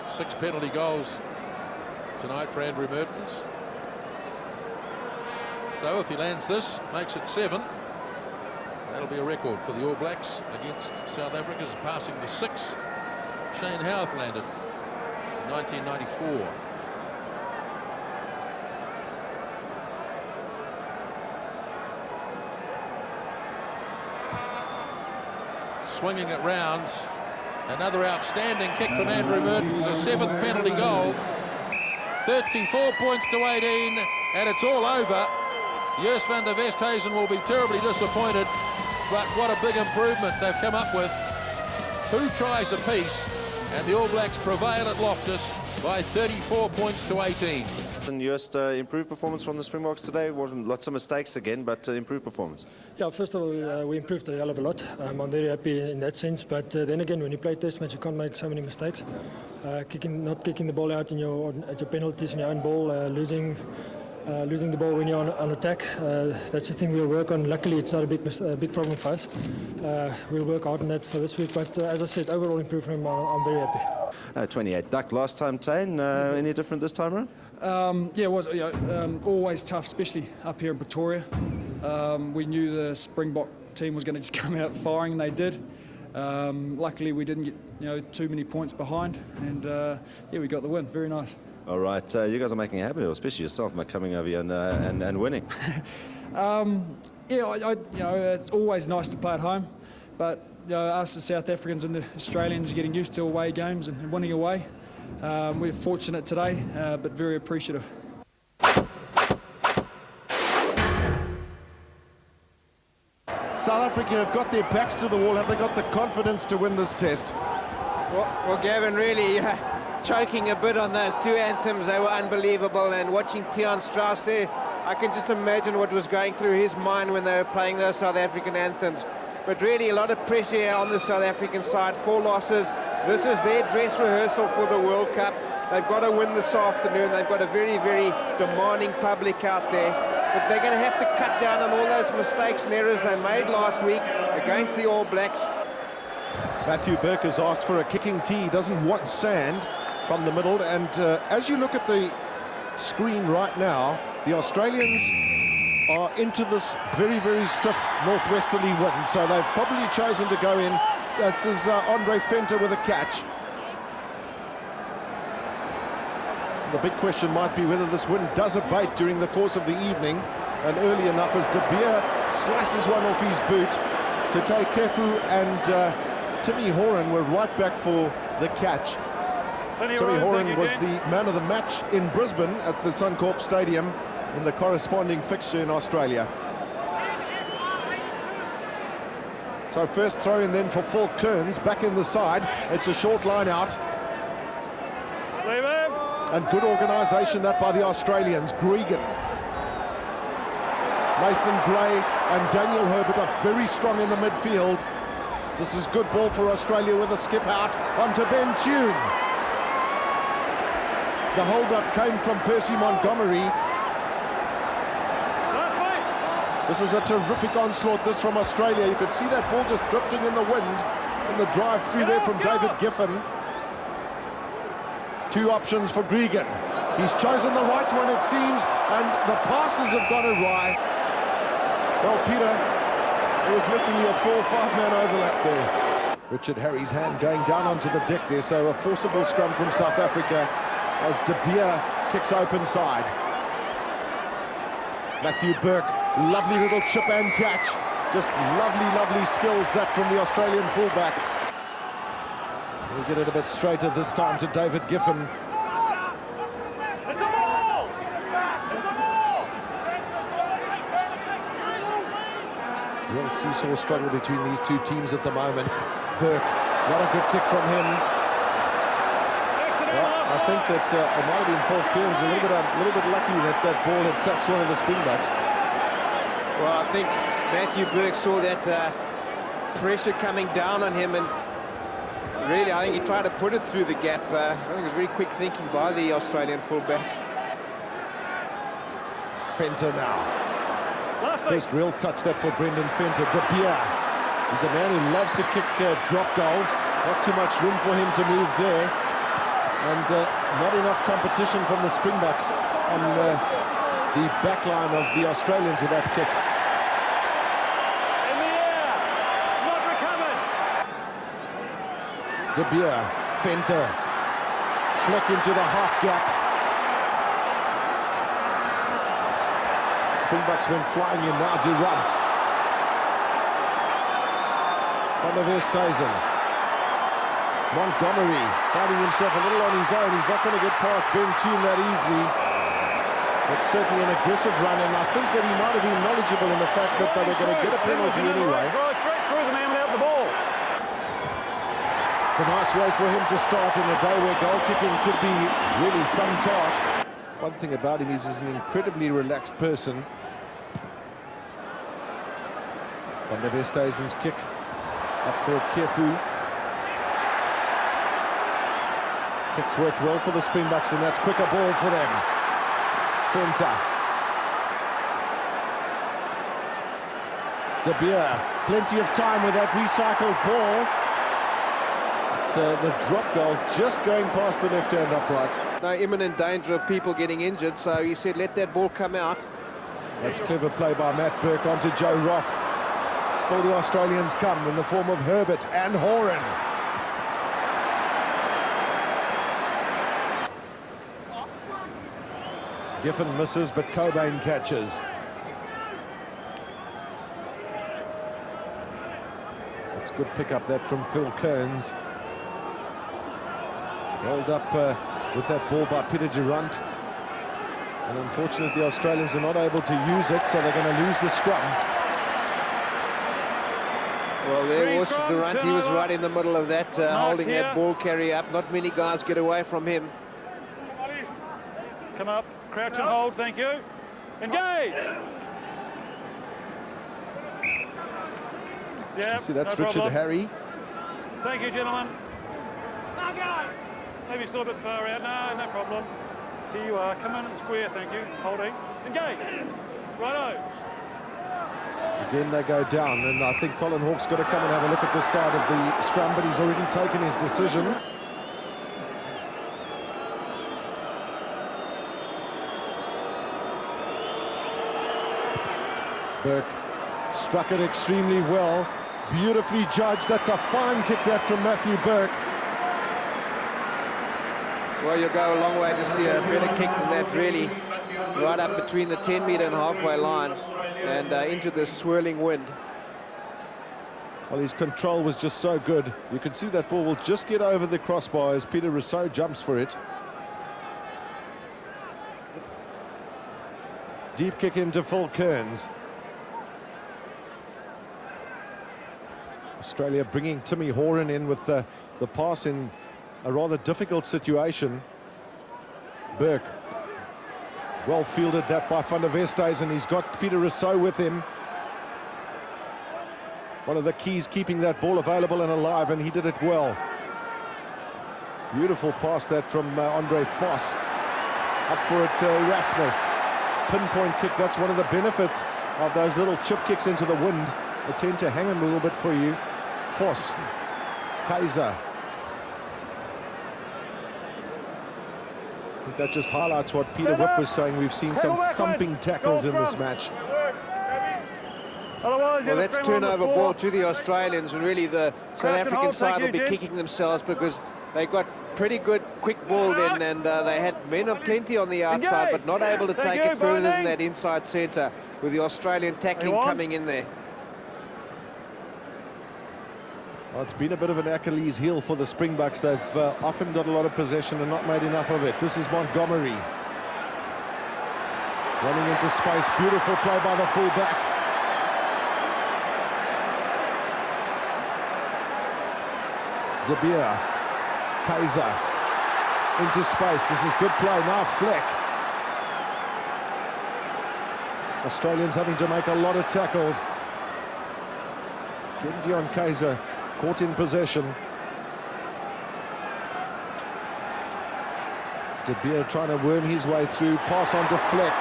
6 penalty goals tonight for Andrew Mertens. So if he lands this, makes it 7. That'll be a record for the All Blacks against South Africa's passing the 6 Shane Howarth landed in 1994. Swinging it round. Another outstanding kick from Andrew Mertens, a 7th penalty goal. 34 points to 18, and it's all over. Joost van der Westhuizen will be terribly disappointed, but what a big improvement they've come up with. 2 tries apiece, and the All Blacks prevail at Loftus by 34 points to 18. And Joost, improved performance from the Springboks today. Lots of mistakes again, but improved performance. Yeah, first of all, we improved a hell of a lot. I'm very happy in that sense, but then again, when you play test match, you can't make so many mistakes. Not kicking the ball out at your penalties in your own ball, losing the ball when you're on attack. That's the thing we'll work on. Luckily, it's not a big problem for us. We'll work hard on that for this week, but as I said, overall improvement, I'm very happy. 28 duck last time, Tane. Any different this time around? Yeah, it was always tough, especially up here in Pretoria. We knew the Springbok team was going to just come out firing, and they did. Luckily, we didn't get too many points behind, and yeah, we got the win. Very nice. All right, you guys are making a habit, especially yourself, coming over here and winning. Yeah, it's always nice to play at home, but us as South Africans and the Australians getting used to away games and winning away. We're fortunate today, but very appreciative. South Africa have got their backs to the wall. Have they got the confidence to win this test? Well, Gavin, really choking a bit on those two anthems. They were unbelievable, and watching Tiaan Strauss there, I can just imagine what was going through his mind when they were playing those South African anthems. But really a lot of pressure here on the South African side. 4 losses. This is their dress rehearsal for the World Cup. They've got to win this afternoon. They've got a very, very demanding public out there. But they're going to have to cut down on all those mistakes and errors they made last week against the All Blacks. Matthew Burke has asked for a kicking tee. He doesn't want sand from the middle. And as you look at the screen right now, the Australians are into this very, very stiff northwesterly wind. So they've probably chosen to go in. This is Andre Venter with a catch. The big question might be whether this wind does abate during the course of the evening, and early enough as De Beer slices one off his boot. Tete Kefu and Timmy Horan were right back for the catch. Timmy Horan was the man of the match in Brisbane at the Suncorp Stadium in the corresponding fixture in Australia. So first throw in then for Falk Kearns, back in the side. It's a short line out. And good organisation that by the Australians. Gregan, Nathan Gray and Daniel Herbert are very strong in the midfield. This is good ball for Australia with a skip out onto Ben Tune. The hold-up came from Percy Montgomery. This is a terrific onslaught, this from Australia. You could see that ball just drifting in the wind in the drive through there from David Giffen. 2 options for Gregan. He's chosen the right one, it seems, and the passes have gone awry. Well, Peter, there was literally a 4 or 5 man overlap there. Richard Harry's hand going down onto the deck there, so a forcible scrum from South Africa as De Beer kicks open side. Matthew Burke, lovely little chip and catch. Just lovely, lovely skills that from the Australian fullback. We'll get it a bit straighter this time to David Giffen. Real seesaw struggle between these two teams at the moment. Burke, not a good kick from him. Well, I think that it might have been Falk Kearns a little bit lucky that that ball had touched one of the Springboks. Well, I think Matthew Burke saw that pressure coming down on him, and really, I think he tried to put it through the gap. I think it was very quick thinking by the Australian fullback. Venter now. First real touch that for Brendan Venter. De Beer. He's a man who loves to kick drop goals. Not too much room for him to move there. And not enough competition from the Springboks on the back line of the Australians with that kick. In the air, not recovered. De Beer, Venter, flick into the half gap. Springboks went flying in now. Durant. Van der Westhuizen. Montgomery finding himself a little on his own. He's not going to get past Ben Tune that easily. But certainly an aggressive run, and I think that he might have been knowledgeable in the fact that they were going to get a penalty anyway. Straight through the man without the ball. It's a nice way for him to start in a day where goal kicking could be really some task. One thing about him is he's an incredibly relaxed person. Van der Westhuizen's kick up for Kefu. Kicks worked well for the Springboks, and that's quicker ball for them. Venter. De Beer, plenty of time with that recycled ball. the drop goal just going past the left-hand upright. No imminent danger of people getting injured, so he said let that ball come out. That's clever play by Matt Burke onto Joe Roth. Still the Australians come in the form of Herbert and Horan. Giffen misses, but Cobain catches. It's good pick up that from Phil Kearns. Held up with that ball by Peter Durant. And unfortunately, the Australians are not able to use it, so they're going to lose the scrum. Well, there was Durant. He was right in the middle of that, holding that ball carry up. Not many guys get away from him. Come up, crouch and hold, thank you. Engage! Yeah, see, that's no Richard problem. Harry. Thank you, gentlemen. Maybe still a bit far out. No, no problem. Here you are. Come in and square, thank you. Holding. Engage. Righto. Again, they go down, and I think Colin Hawke's got to come and have a look at this side of the scrum, but he's already taken his decision. Burke struck it extremely well, beautifully judged. That's a fine kick that from Matthew Burke. Well, you'll go a long way to see a better kick than that, really. Right up between the 10-metre and halfway line and into the swirling wind. Well, his control was just so good. You can see that ball will just get over the crossbar as Peter Rousseau jumps for it. Deep kick into Phil Kearns. Australia bringing Timmy Horan in with the pass in a rather difficult situation. Burke, well fielded that by Van der Westhuizen, and he's got Peter Rousseau with him. One of the keys keeping that ball available and alive, and he did it well. Beautiful pass that from Andre Vos. Up for it, Erasmus. Pinpoint kick, that's one of the benefits of those little chip kicks into the wind. They tend to hang them a little bit for you. Vos, Kaiser. I think that just highlights what Peter Whip was saying. We've seen some thumping tackles in this match. Well, that's turnover ball to the Australians, and really the South African side will be kicking themselves because they got pretty good quick ball then, and they had men of plenty on the outside, but not able to take it further than that inside centre, with the Australian tackling coming in there. Well, it's been a bit of an Achilles heel for the Springboks. They've often got a lot of possession and not made enough of it. This is Montgomery. Running into space. Beautiful play by the full-back. De Beer. Kaiser. Into space. This is good play. Now Fleck. Australians having to make a lot of tackles. Dion Kaiser caught in possession. De Beer trying to worm his way through. Pass on to Fleck.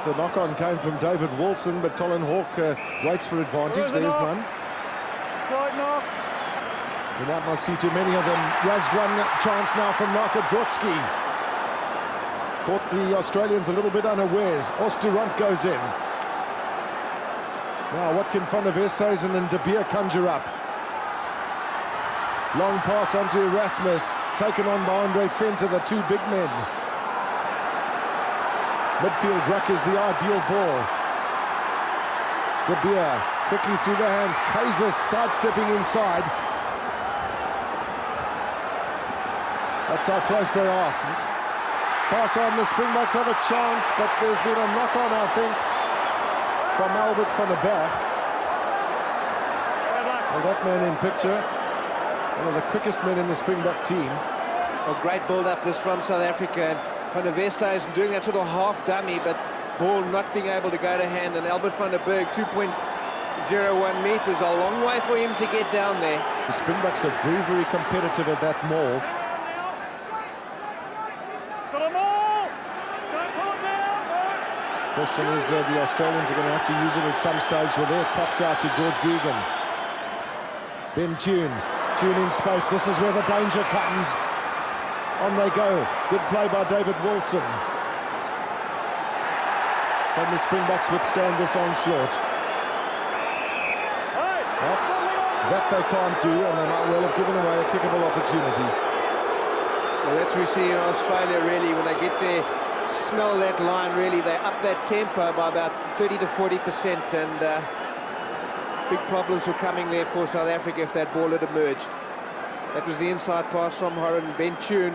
The knock-on came from David Wilson, but Colin Hawke waits for advantage. There is none. You might not see too many of them. Here's one chance now from Naka Drotsky. Caught the Australians a little bit unawares. Osterant goes in. Now, what can Van der Westhuizen and De Beer conjure up? Long pass onto Erasmus, taken on by Andre Venter, the two big men. Midfield ruck is the ideal ball. De Beer quickly through the hands. Kaiser sidestepping inside. That's how close they are. Pass on, the Springboks have a chance, but there's been a knock-on, I think, from Albert van der Berg. Well, that man in picture, one of the quickest men in the Springbok team. A great build-up this from South Africa, and Van der Westhuizen doing that sort of half dummy, but ball not being able to go to hand, and Albert van der Berg, 2.01 metres, a long way for him to get down there. The Springboks are very, very competitive at that maul. Question is, the Australians are going to have to use it at some stage. Well, there it pops out to George Gregan. Ben Tune Tune in space. This is where the danger comes. On they go. Good play by David Wilson. Can the Springboks withstand this onslaught? Well, that they can't do, and they might well have given away a kickable opportunity. Well, that's what we see in Australia, really. When they get there, smell that line, really, they up that tempo by about 30 to 40%, and big problems were coming there for South Africa if that ball had emerged. That was the inside pass from Horan Ben-Tune,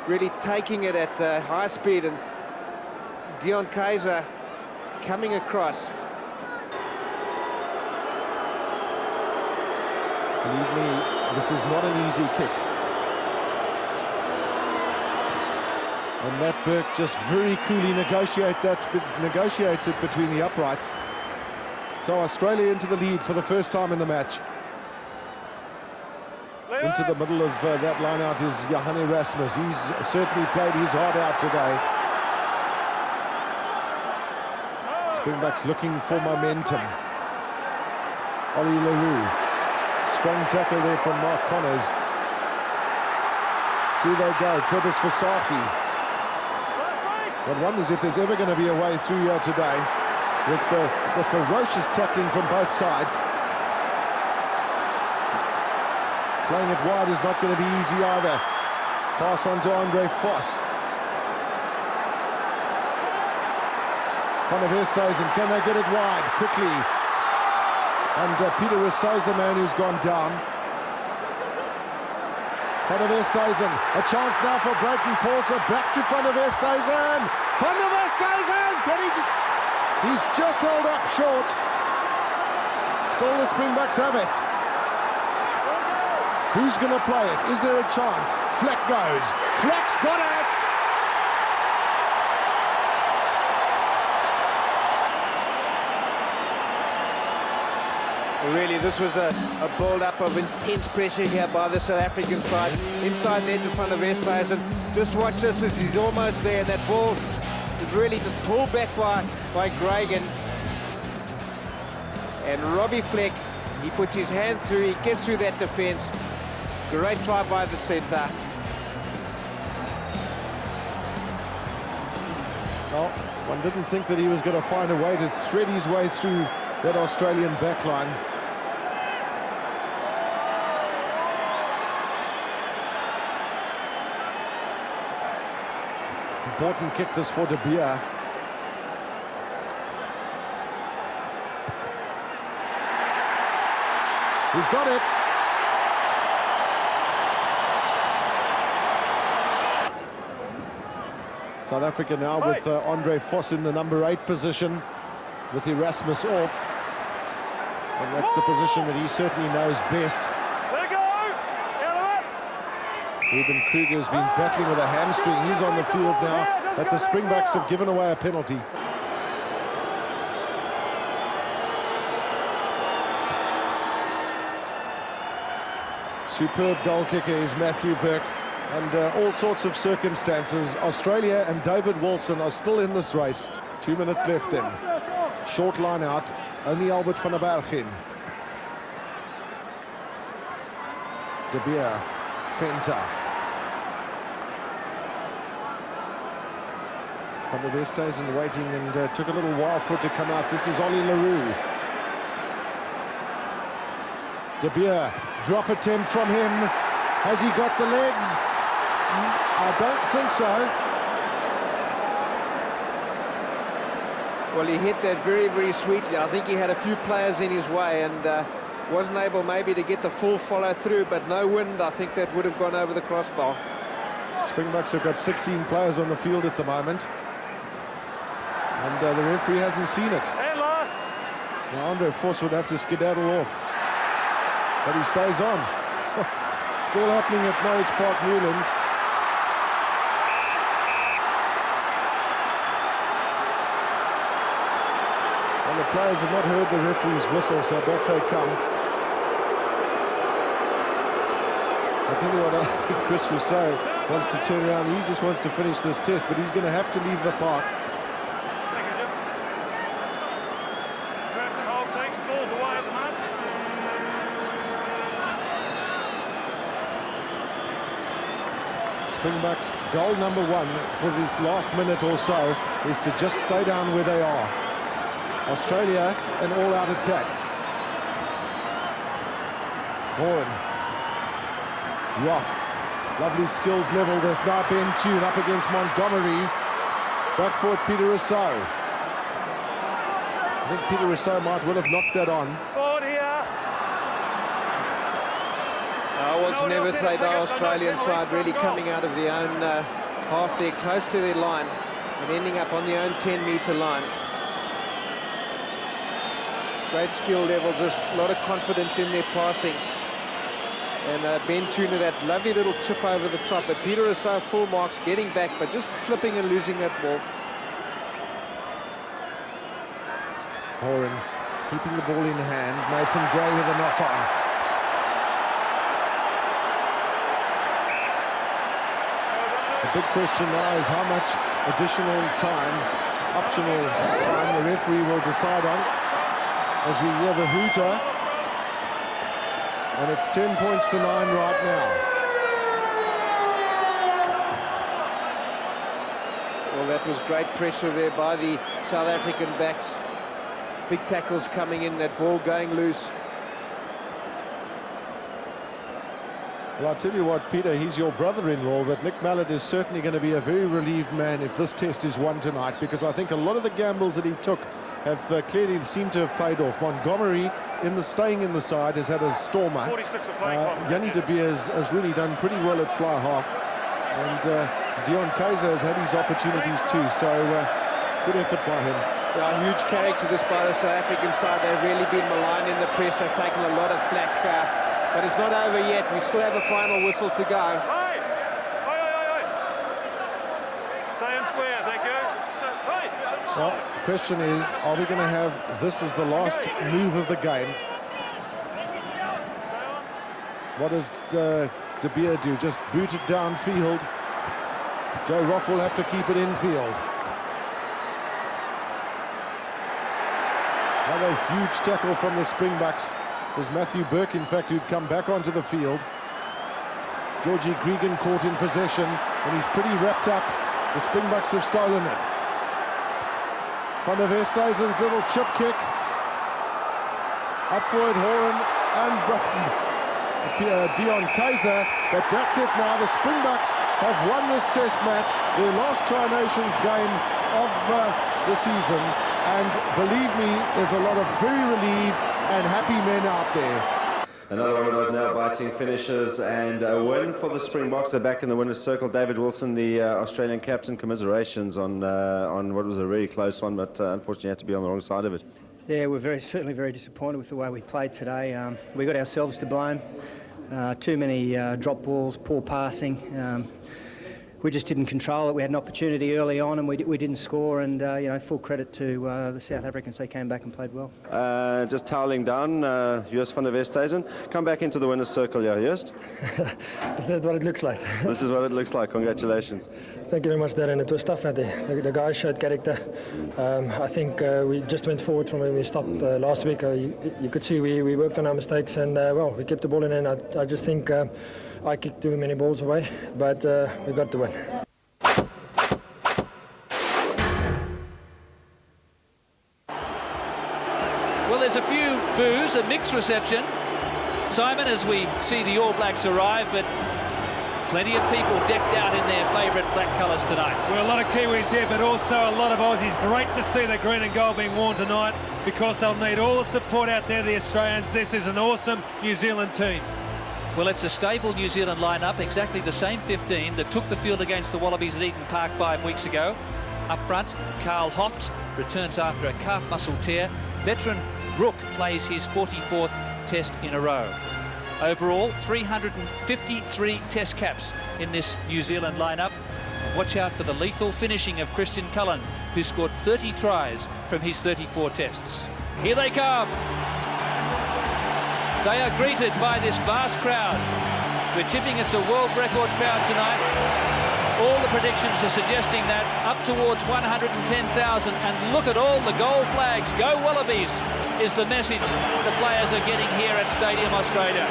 really taking it at high speed, and Deon Kaiser coming across. Believe me, this is not an easy kick. And Matt Burke just very coolly negotiates it between the uprights. So Australia into the lead for the first time in the match. Into the middle of that line out is Johan Erasmus. He's certainly played his heart out today. Springboks looking for momentum. Ollie LaRue. Strong tackle there from Mark Connors. Through they go. Kobus Visagie. One wonders if there's ever going to be a way through here today with the ferocious tackling from both sides. Playing it wide is not going to be easy either. Pass on to Andre Vos. Van der Westhuizen, can they get it wide quickly? And Peter Rousseau's the man who's gone down. Van der Westhuizen, a chance now for Brayton Paulser, back to Van der Westhuizen. Van der Westhuizen, he's just held up short. Still the Springboks have it. Who's going to play it? Is there a chance? Fleck goes. Fleck's got it! Really, this was a build-up of intense pressure here by the South African side. Inside net to Van der Westhuizen. Just watch this as he's almost there. That ball is really just pulled back by Gregan. And Robbie Fleck, he puts his hand through, he gets through that defence. Great try by the centre. Well, one didn't think that he was going to find a way to thread his way through that Australian backline. Important kick this for De Beer. He's got it. South Africa now with Andre Vos in the number 8 position, with Erasmus off. And that's the position that he certainly knows best. Ruben Kruger's been battling with a hamstring. He's on the field now, but the Springboks have given away a penalty. Superb goal kicker is Matthew Burke. Under all sorts of circumstances, Australia and David Wilson are still in this race. 2 minutes left then. Short line out, only Albert van der Berg. De Beer, Venter. Van der Westhuizen waiting and took a little while for it to come out. This is Ollie LaRue. De Beer, drop attempt from him. Has he got the legs? I don't think so. Well, he hit that very, very sweetly. I think he had a few players in his way and wasn't able maybe to get the full follow through, but no wind. I think that would have gone over the crossbar. Springboks have got 16 players on the field at the moment. And the referee hasn't seen it. Now Andre Vos would have to skedaddle off. But he stays on. It's all happening at Norwich Park, Newlands. And the players have not heard the referee's whistle, so back they come. I tell you what, I think Chris Rousseau wants to turn around. He just wants to finish this test, but he's going to have to leave the park. Springboks' goal number 1 for this last minute or so is to just stay down where they are. Australia, an all-out attack. Horan. Rough. Lovely skills level. There's now Ben Tune up against Montgomery. Back forward, Peter Rousseau. I think Peter Rousseau might well have knocked that on. Forward here. I would never say the Australian side really coming out of their own half there, close to their line, and ending up on their own 10-metre line. Great skill levels, just a lot of confidence in their passing. And Ben Tune with that lovely little chip over the top. But Peter Rousseau full marks, getting back, but just slipping and losing that ball. Horan keeping the ball in hand. Nathan Gray with a knock-on. The big question now is how much additional time, optional time, the referee will decide on as we hear the hooter. And it's 10 points to 9 right now. Well, that was great pressure there by the South African backs. Big tackles coming in, that ball going loose. Well, I'll tell you what, Peter, he's your brother-in-law, but Nick Mallett is certainly going to be a very relieved man if this test is won tonight, because I think a lot of the gambles that he took have clearly seemed to have paid off. Montgomery, staying in the side, has had a stormer. Yanni de Beers has really done pretty well at fly half, and Dion Kaiser has had his opportunities too, so good effort by him. Yeah, huge character this by the South African side. They've really been maligned in the press. They've taken a lot of flack, but it's not over yet. We still have a final whistle to go. Stay in square, thank you. Well, the question is, are we going to have this as the last move of the game? What does De Beer do? Just boot it downfield. Joe Roff will have to keep it infield. Another huge tackle from the Springboks. It was Matthew Burke, in fact, who'd come back onto the field. Georgie Gregan caught in possession, and he's pretty wrapped up. The Springboks have stolen it. Van der Westhuizen's little chip kick. Up forward, Horan and Dion Kaiser, but that's it now. The Springboks have won this test match, their last Tri-Nations game of the season, and believe me, there's a lot of very relieved and happy men out there. Another one of those nail-biting finishes, and a win for the Springboks. They're back in the winner's circle. David Wilson, the Australian captain, commiserations on what was a really close one, but unfortunately had to be on the wrong side of it. Yeah, we're certainly very disappointed with the way we played today. We got ourselves to blame. Too many drop balls, poor passing. We just didn't control it. We had an opportunity early on and we didn't score, and you know, full credit to the South Africans. They came back and played well. Just toweling down, Joost van der Westhuizen. Come back into the winner's circle, yeah, Joost? Is that what it looks like? This is what it looks like. Congratulations. Thank you very much, Darren. It was tough out there. The guys showed character. I think we just went forward from where we stopped last week. You could see we worked on our mistakes, and well, we kept the ball in, and I just think I kicked too many balls away, but we got the win. Well, there's a few boos, a mixed reception, Simon, as we see the All Blacks arrive, but plenty of people decked out in their favourite black colours tonight. Well, a lot of Kiwis here, but also a lot of Aussies. Great to see the green and gold being worn tonight, because they'll need all the support out there, the Australians. This is an awesome New Zealand team. Well, it's a stable New Zealand lineup, exactly the same 15 that took the field against the Wallabies at Eden Park 5 weeks ago. Up front, Carl Hoft returns after a calf muscle tear. Veteran Brook plays his 44th test in a row. Overall, 353 test caps in this New Zealand lineup. Watch out for the lethal finishing of Christian Cullen, who scored 30 tries from his 34 tests. Here they come. They are greeted by this vast crowd. We're tipping it's a world record crowd tonight. All the predictions are suggesting that up towards 110,000, and look at all the gold flags. Go Wallabies is the message the players are getting here at Stadium Australia.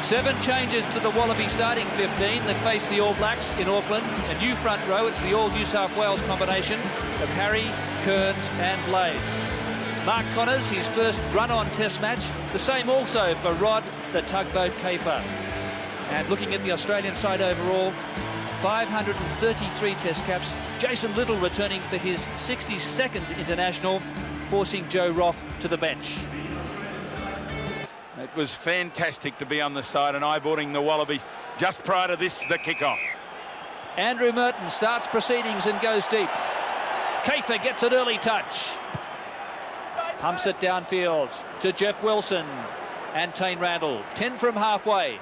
7 changes to the Wallaby starting 15 that face the All Blacks in Auckland. A new front row. It's the all New South Wales combination of Harry, Kearns and Blades. Mark Connors, his first run-on test match. The same also for Rod, the tugboat Kafer. And looking at the Australian side overall, 533 test caps. Jason Little returning for his 62nd international, forcing Joe Roth to the bench. It was fantastic to be on the side and eyeballing the Wallabies just prior to this, the kick-off. Andrew Merton starts proceedings and goes deep. Kafer gets an early touch. Pumps it downfield to Jeff Wilson and Tane Randall. 10 from halfway.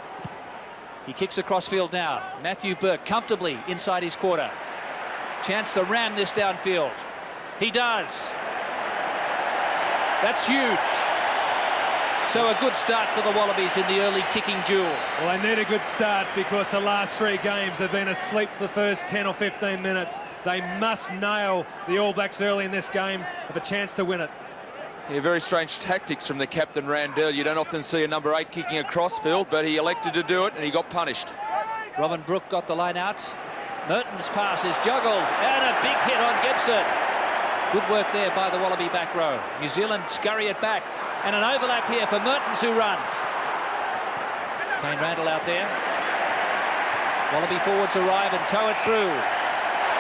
He kicks across field now. Matthew Burke comfortably inside his quarter. Chance to ram this downfield. He does. That's huge. So a good start for the Wallabies in the early kicking duel. Well, they need a good start because the last 3 games have been asleep for the first 10 or 15 minutes. They must nail the All Blacks early in this game with a chance to win it. Yeah, very strange tactics from the captain Randell. You don't often see a number 8 kicking across field, but he elected to do it and he got punished. Robin Brooke got the line out. Merton's pass is juggled and a big hit on Gibson. Good work there by the Wallaby back row. New Zealand scurry it back. And an overlap here for Mertens, who runs. Tane Randall out there. Wallaby forwards arrive and tow it through.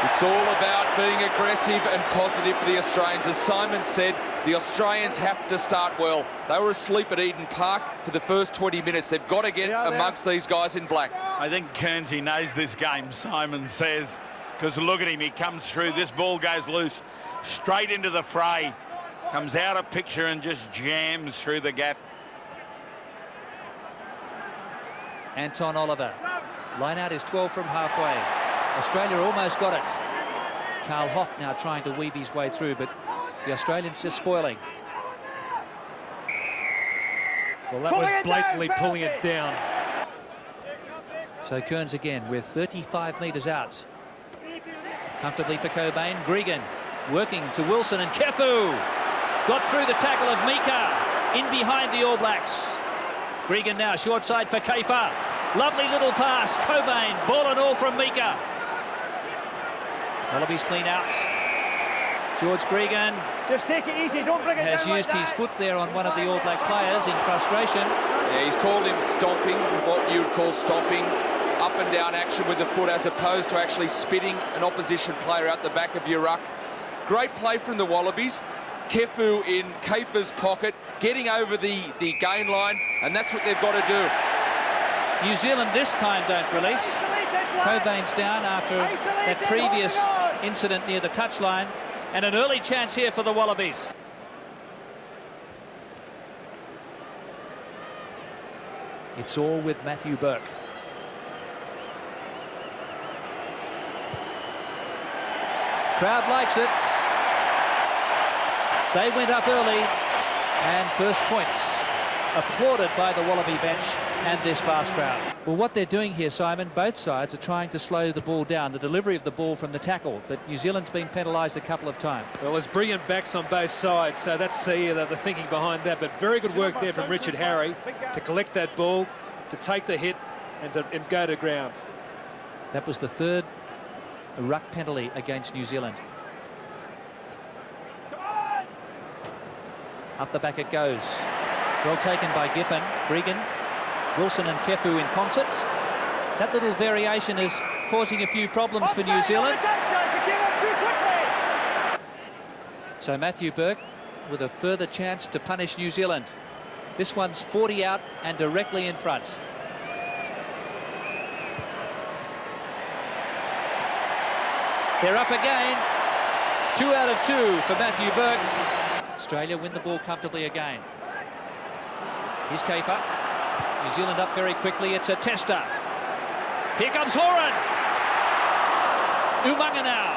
It's all about being aggressive and positive for the Australians. As Simon said, the Australians have to start well. They were asleep at Eden Park for the first 20 minutes. They've got to get amongst these guys in black. I think Kearnsy knows this game, Simon says, because look at him, he comes through, this ball goes loose, straight into the fray. Comes out of picture and just jams through the gap. Anton Oliver. Line out is 12 from halfway. Australia almost got it. Carl Hoff now trying to weave his way through, but the Australians just spoiling. Well, that was blatantly pulling it down. So Kearns again with 35 metres out. Comfortably for Cobain. Gregan working to Wilson and Kefu. Got through the tackle of Mika, in behind the All Blacks. Gregan now, short side for Kafer. Lovely little pass, Cobain, ball and all from Mika. Wallabies clean out. George Gregan just take it easy, don't bring it has down used like his that. foot there on one of the All Black players in frustration. Yeah, he's called him stomping, what you would call stomping. Up and down action with the foot as opposed to actually spitting an opposition player out the back of your ruck. Great play from the Wallabies. Kefu in Kafer's pocket, getting over the gain line, and that's what they've got to do. New Zealand this time don't release. Cobain's down after that previous incident near the touchline, and an early chance here for the Wallabies. It's all with Matthew Burke. Crowd likes it. They went up early, and first points applauded by the Wallaby bench and this vast crowd. Well, what they're doing here, Simon, both sides are trying to slow the ball down, the delivery of the ball from the tackle, but New Zealand's been penalised a couple of times. Well, there's brilliant backs on both sides, so that's the thinking behind that, but very good work there from Richard Harry to collect that ball, to take the hit and go to ground. That was the 3rd ruck penalty against New Zealand. Up the back it goes. Well taken by Giffen. Gregan, Wilson and Kefu in concert. That little variation is causing a few problems for New Zealand. So Matthew Burke with a further chance to punish New Zealand. This one's 40 out and directly in front. They're up again. 2 out of 2 for Matthew Burke. Australia win the ball comfortably again. Here's Kafer. New Zealand up very quickly. It's a tester. Here comes Horan. Umaga now.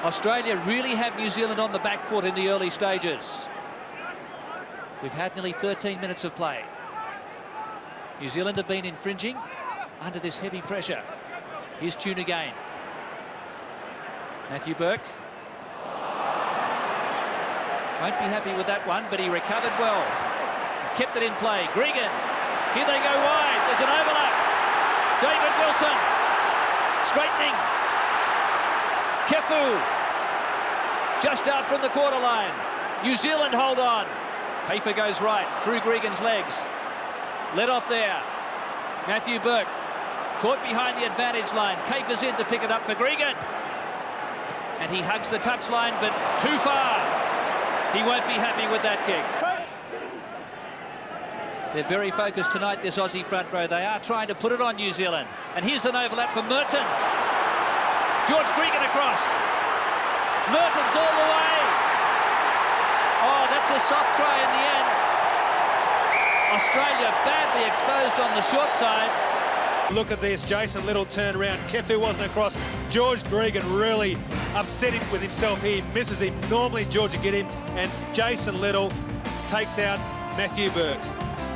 Australia really have New Zealand on the back foot in the early stages. We've had nearly 13 minutes of play. New Zealand have been infringing under this heavy pressure. Here's Tune again. Matthew Burke. Won't be happy with that one, but he recovered well. kept it in play. Gregan, here they go wide. There's an overlap. David Wilson, straightening. Kefu, just out from the quarter line. New Zealand hold on. Kafer goes right, through Gregan's legs. Let off there. Matthew Burke, caught behind the advantage line. Kafer's in to pick it up for Gregan. And he hugs the touchline, but too far. He won't be happy with that kick. They're very focused tonight, this Aussie front row. They are trying to put it on New Zealand. And here's an overlap for Mertens. George Gregan across. Mertens all the way. Oh, that's a soft try in the end. Australia badly exposed on the short side. Look at this, Jason Little turned around. Kefu wasn't across. George Gregan really upset him with himself. He misses him. Normally George would get him, and Jason Little takes out Matthew Burke.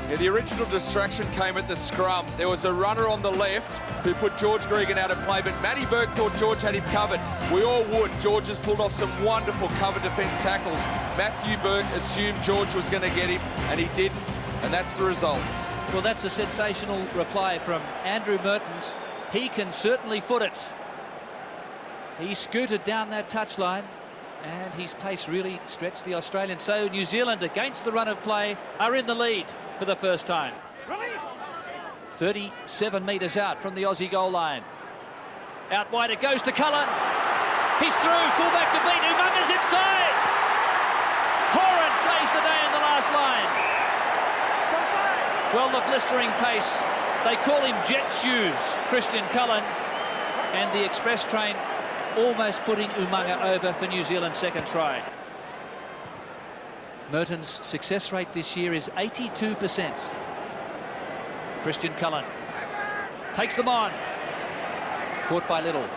Yeah, the original distraction came at the scrum. There was a runner on the left who put George Gregan out of play, but Matty Burke thought George had him covered. We all would. George has pulled off some wonderful cover defence tackles. Matthew Burke assumed George was going to get him, and he didn't, and that's the result. Well, that's a sensational reply from Andrew Mertens. He can certainly foot it. He scooted down that touchline, and his pace really stretched the Australians. So New Zealand, against the run of play, are in the lead for the first time. 37 metres out from the Aussie goal line. Out wide it goes to Cullen. He's through, fullback to beat. Umanga's inside. Horan saves the day in the last line. Well, the blistering pace. They call him jet shoes, Christian Cullen. And the express train almost putting Umanga over for New Zealand's second try. Mertens' success rate this year is 82%. Christian Cullen takes them on. Caught by Little.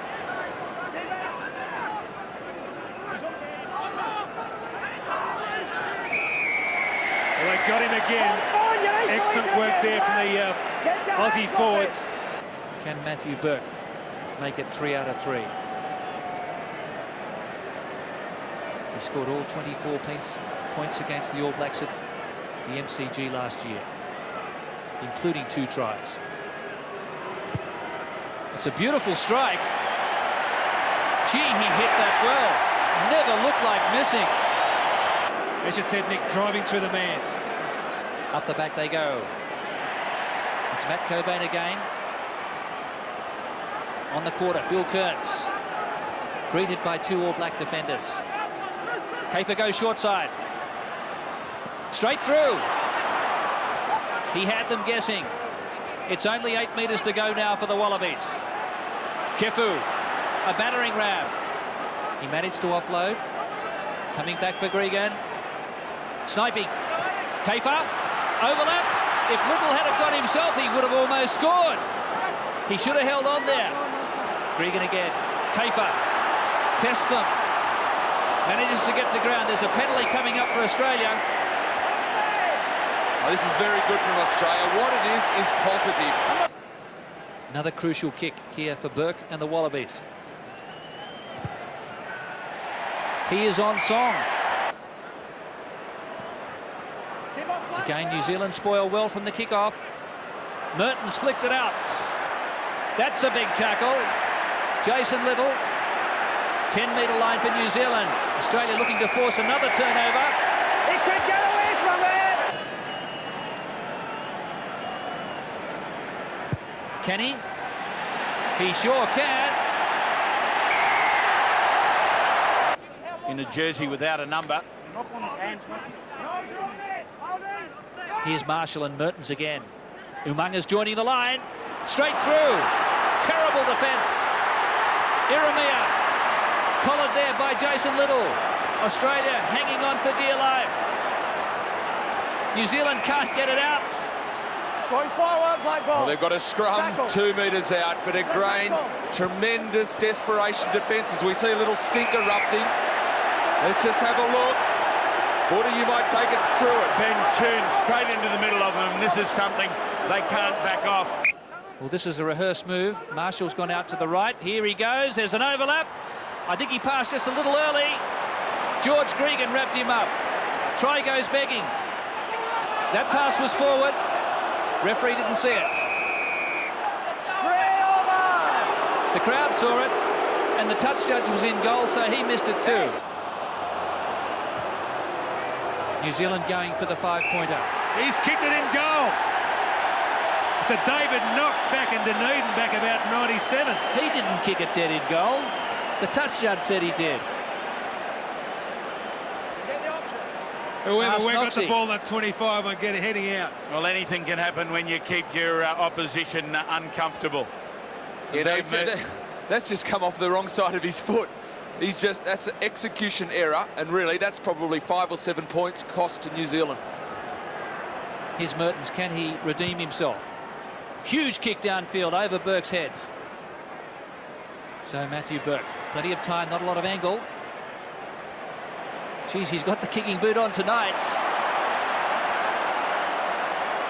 Well, they got him again. Excellent work there from the Aussie forwards. Can Matthew Burke make it 3 out of 3? He scored all 24 points against the All Blacks at the MCG last year, including 2 tries. It's a beautiful strike. Gee, he hit that well. Never looked like missing. As you said, Nick, driving through the man. Up the back they go. It's Matt Cobain again. On the quarter, Phil Kearns. Greeted by 2 All Black defenders. Kafer goes short side. Straight through. He had them guessing. It's only 8 metres to go now for the Wallabies. Kefu, a battering ram. He managed to offload. Coming back for Gregan. Sniping. Kafer, overlap. If Little had have got himself, he would have almost scored. He should have held on there. Gregan again. Kafer tests them. Manages to get to ground. There's a penalty coming up for Australia. Oh, this is very good from Australia. What it is positive. Another crucial kick here for Burke and the Wallabies. He is on song. Again, New Zealand spoil well from the kick-off. Mertens flicked it out. That's a big tackle. Jason Little. 10-metre line for New Zealand. Australia looking to force another turnover. He could get away from it! Can he? He sure can. In a jersey without a number. Here's Marshall and Mertens again. Umanga's joining the line. Straight through. Terrible defence. Iramia. Collared there by Jason Little. Australia hanging on for dear life. New Zealand can't get it out. Going forward, black ball. Well, they've got a scrum Tackle. 2 metres out, but again, tremendous desperation defence as we see a little stink erupting. Let's just have a look. Border, you might take it through it. Ben Choon straight into the middle of them. This is something they can't back off. Well, this is a rehearsed move. Marshall's gone out to the right. Here he goes. There's an overlap. I think he passed just a little early. George Gregan wrapped him up. Try goes begging. That pass was forward. Referee didn't see it. The crowd saw it, and the touch judge was in goal, so he missed it too. New Zealand going for the 5-pointer. He's kicked it in goal. So David Knox back in Dunedin back about 97. He didn't kick it dead in goal. The touch judge said he did. Whoever got the ball at 25 and get it heading out. Well, anything can happen when you keep your opposition uncomfortable. You know, that's just come off the wrong side of his foot. That's an execution error, and really that's probably 5 or 7 points cost to New Zealand. Here's Mertens, can he redeem himself? Huge kick downfield over Burke's head. So Matthew Burke, plenty of time, not a lot of angle. Geez, he's got the kicking boot on tonight.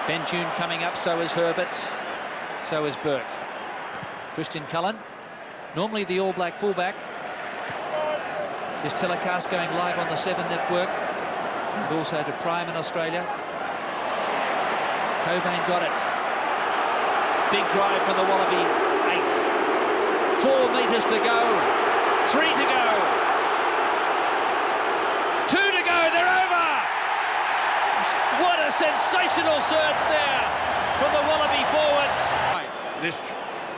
Ben Tune coming up, so is Herbert, so is Burke. Christian Cullen, normally the All Black fullback. This telecast going live on the 7 network and also to Prime in Australia. Cobain got it. Big drive from the Wallaby. 8. 4 metres to go. 3 to go. 2 to go. They're over. What a sensational surge there from the Wallaby forwards.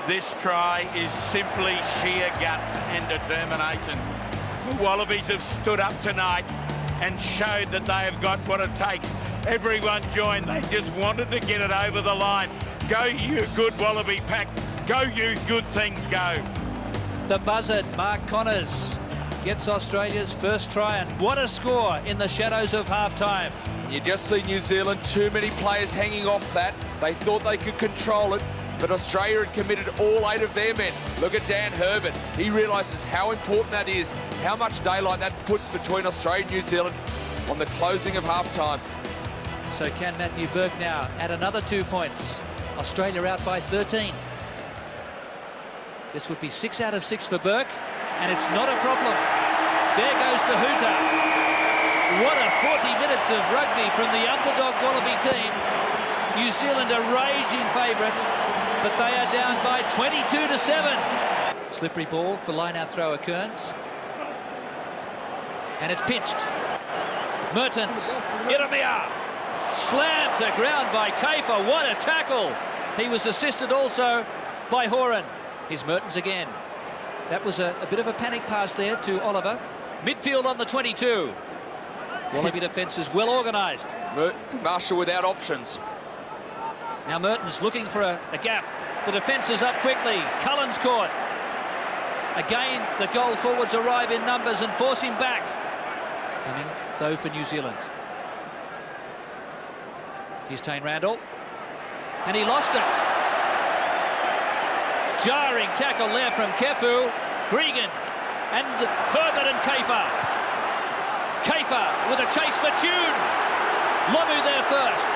This try is simply sheer guts and determination. The Wallabies have stood up tonight and showed that they have got what it takes. Everyone joined. They just wanted to get it over the line. Go you good Wallaby pack. Go you good things, go. The buzzard, Mark Connors, gets Australia's first try, and what a score in the shadows of half-time. You just see New Zealand, too many players hanging off that. They thought they could control it, but Australia had committed all 8 of their men. Look at Dan Herbert. He realises how important that is, how much daylight that puts between Australia and New Zealand on the closing of half-time. So can Matthew Burke now add another 2 points? Australia out by 13. This would be 6 out of 6 for Burke, and it's not a problem. There goes the hooter. What a 40 minutes of rugby from the underdog Wallaby team. New Zealand are raging favourites, but they are down by 22-7. Slippery ball for line-out thrower Kearns. And it's pitched. Mertens, Iramia, slammed to ground by Kafer. What a tackle! He was assisted also by Horan. Here's Mertens again. That was a bit of a panic pass there to Oliver. Midfield on the 22. Wallaby defence is well organised. Marshall without options. Now Mertens looking for a gap. The defence is up quickly. Cullen's caught. Again, the goal forwards arrive in numbers and force him back. Coming, though, for New Zealand. Here's Tane Randall. And he lost it. Jarring tackle there from Kefu. Gregan and Herbert and Kafer. Kafer with a chase for Tune. Lomu there first.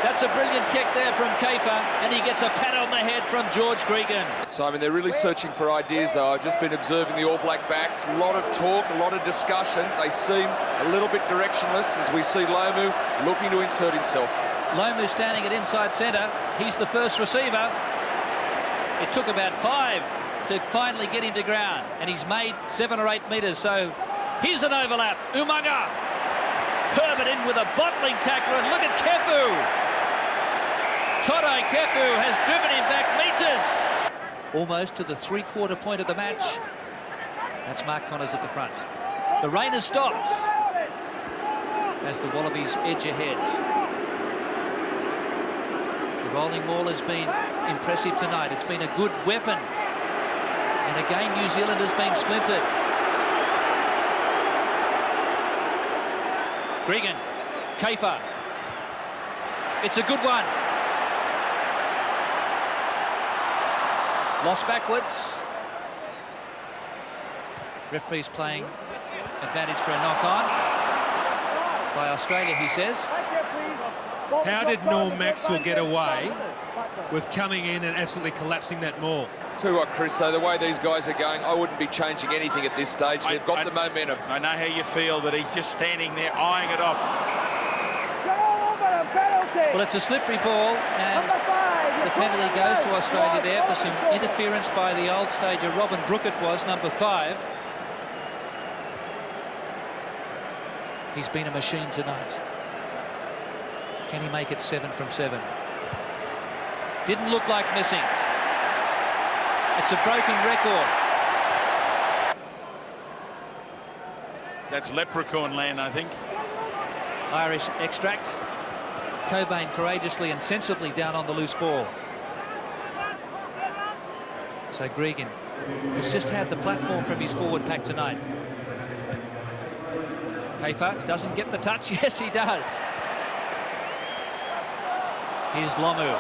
That's a brilliant kick there from Kafer, and he gets a pat on the head from George Gregan. Simon, they're really searching for ideas, though. I've just been observing the All Black backs. A lot of talk, a lot of discussion. They seem a little bit directionless as we see Lomu looking to insert himself. Lomu standing at inside centre. He's the first receiver. It took about 5 to finally get him to ground, and he's made 7 or 8 metres. So here's an overlap. Umaga. Herbert in with a bottling tackle, and look at Kefu. Toto Kefu has driven him back metres. Almost to the 3/4 point of the match. That's Mark Connors at the front. The rain has stopped as the Wallabies edge ahead. The rolling maul has been impressive tonight. It's been a good weapon. And again, New Zealand has been splintered. Gregan, Kafer. It's a good one. Lost backwards. Referee's playing advantage for a knock-on by Australia, he says. How did Norm Maxwell get away with coming in and absolutely collapsing that maul? Tell you what, Chris, though, the way these guys are going, I wouldn't be changing anything at this stage. They've got the momentum. I know how you feel, but he's just standing there eyeing it off. Well, it's a slippery ball, and the penalty goes to Australia there for some interference by the old stager Robin Brookett, was number 5. He's been a machine tonight. Can he make it 7 from 7? Didn't look like missing. It's a broken record. That's leprechaun land, I think. Irish extract. Cobain courageously and sensibly down on the loose ball. So Gregan has just had the platform from his forward pack tonight. Hafer doesn't get the touch. Yes, he does. Here's Lomu.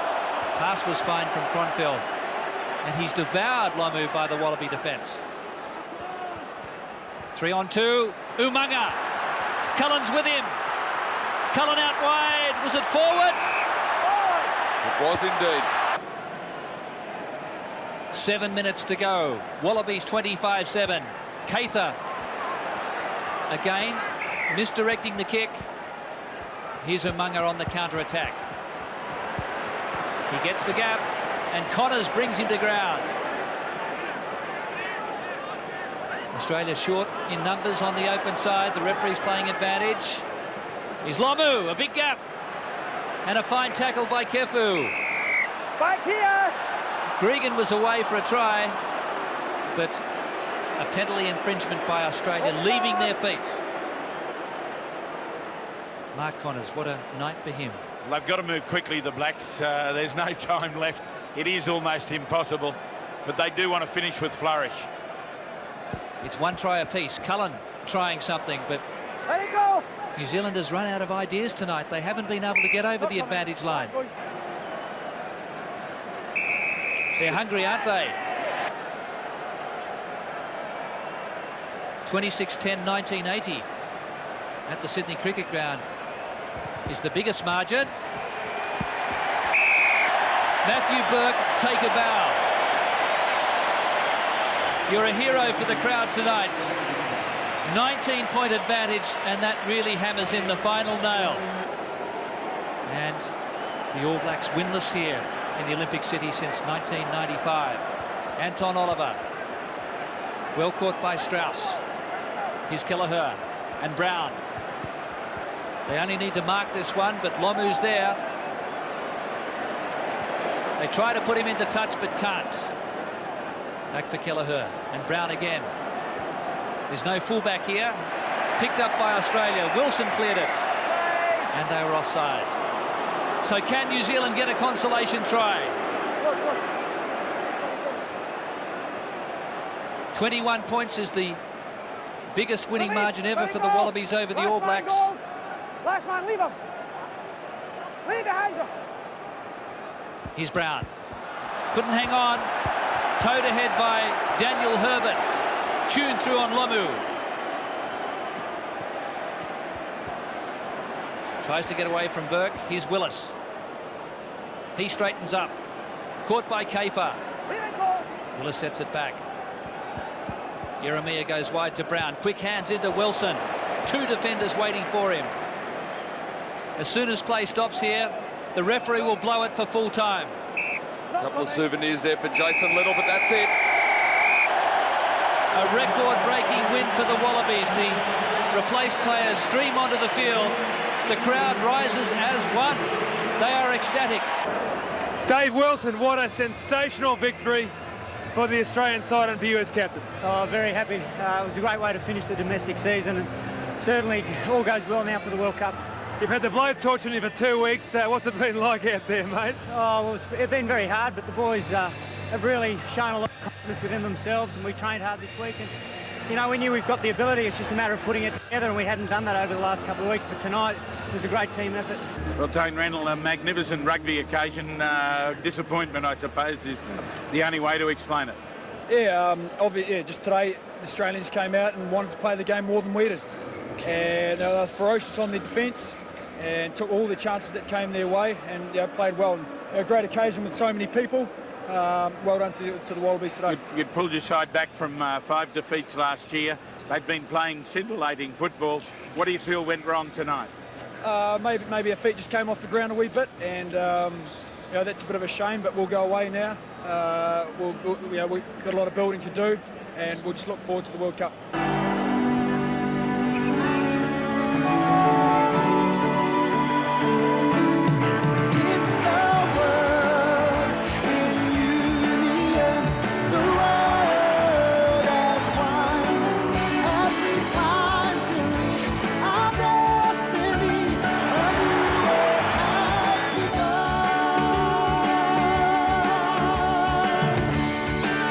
Pass was fine from Kronfeld. And he's devoured Lomu by the Wallaby defence. 3-on-2. Umanga. Cullen's with him. Cullen out wide. Was it forward? It was indeed. 7 minutes to go. Wallabies 25-7. Cather again misdirecting the kick. Here's Umanga on the counter-attack. He gets the gap, and Connors brings him to ground. Australia short in numbers on the open side. The referee's playing advantage. Here's Lomu, a big gap. And a fine tackle by Kefu. Back here! Gregan was away for a try, but a penalty infringement by Australia, leaving their feet. Mark Connors, what a night for him. They've got to move quickly, the Blacks. There's no time left. It is almost impossible, but they do want to finish with flourish. It's 1 try apiece. Cullen trying something, but There you go! New Zealand has run out of ideas tonight. They haven't been able to get over the advantage line. They're hungry, aren't they? 26-10, 1980 at the Sydney Cricket Ground is the biggest margin. Matthew Burke, take a bow. You're a hero for the crowd tonight. 19-point advantage, and that really hammers in the final nail. And the All Blacks winless here in the Olympic City since 1995. Anton Oliver, well caught by Strauss. Here's Kelleher and Brown. They only need to mark this one, but Lomu's there. They try to put him into touch, but can't. Back for Kelleher and Brown again. There's no fullback here. Picked up by Australia. Wilson cleared it. And they were offside. So can New Zealand get a consolation try? 21 points is the biggest winning margin ever for the Wallabies over the All Blacks. Last man, leave him. Leave behind him. Here's Brown. Couldn't hang on. Towed ahead by Daniel Herbert. Tuned through on Lomu. Tries to get away from Burke. Here's Willis. He straightens up. Caught by Kafer. Willis sets it back. Jeremiah goes wide to Brown. Quick hands into Wilson. 2 defenders waiting for him. As soon as play stops here, the referee will blow it for full time. Couple of souvenirs there for Jason Little, but that's it. A record-breaking win for the Wallabies. The replaced players stream onto the field. The crowd rises as one. They are ecstatic. Dave Wilson, what a sensational victory for the Australian side and for you as captain. Oh, very happy. It was a great way to finish the domestic season, and certainly all goes well now for the World Cup. You've had the blow torch on you for 2 weeks. What's it been like out there, mate? Oh, well, it's been very hard, but the boys have really shown a lot of confidence within themselves, and we trained hard this week. And, you know, we knew we've got the ability. It's just a matter of putting it together, and we hadn't done that over the last couple of weeks. But tonight it was a great team effort. Well, Tone Randall, a magnificent rugby occasion. Disappointment, I suppose, is the only way to explain it. Yeah, just today the Australians came out and wanted to play the game more than we did. And they were ferocious on their defence and took all the chances that came their way, and played well. And a great occasion with so many people. Well done to the Wallabies today. You pulled your side back from 5 defeats last year. They've been playing scintillating football. What do you feel went wrong tonight? maybe our feet just came off the ground a wee bit, and you know, that's a bit of a shame, but we'll go away now. You know, we've got a lot of building to do, and we'll just look forward to the World Cup.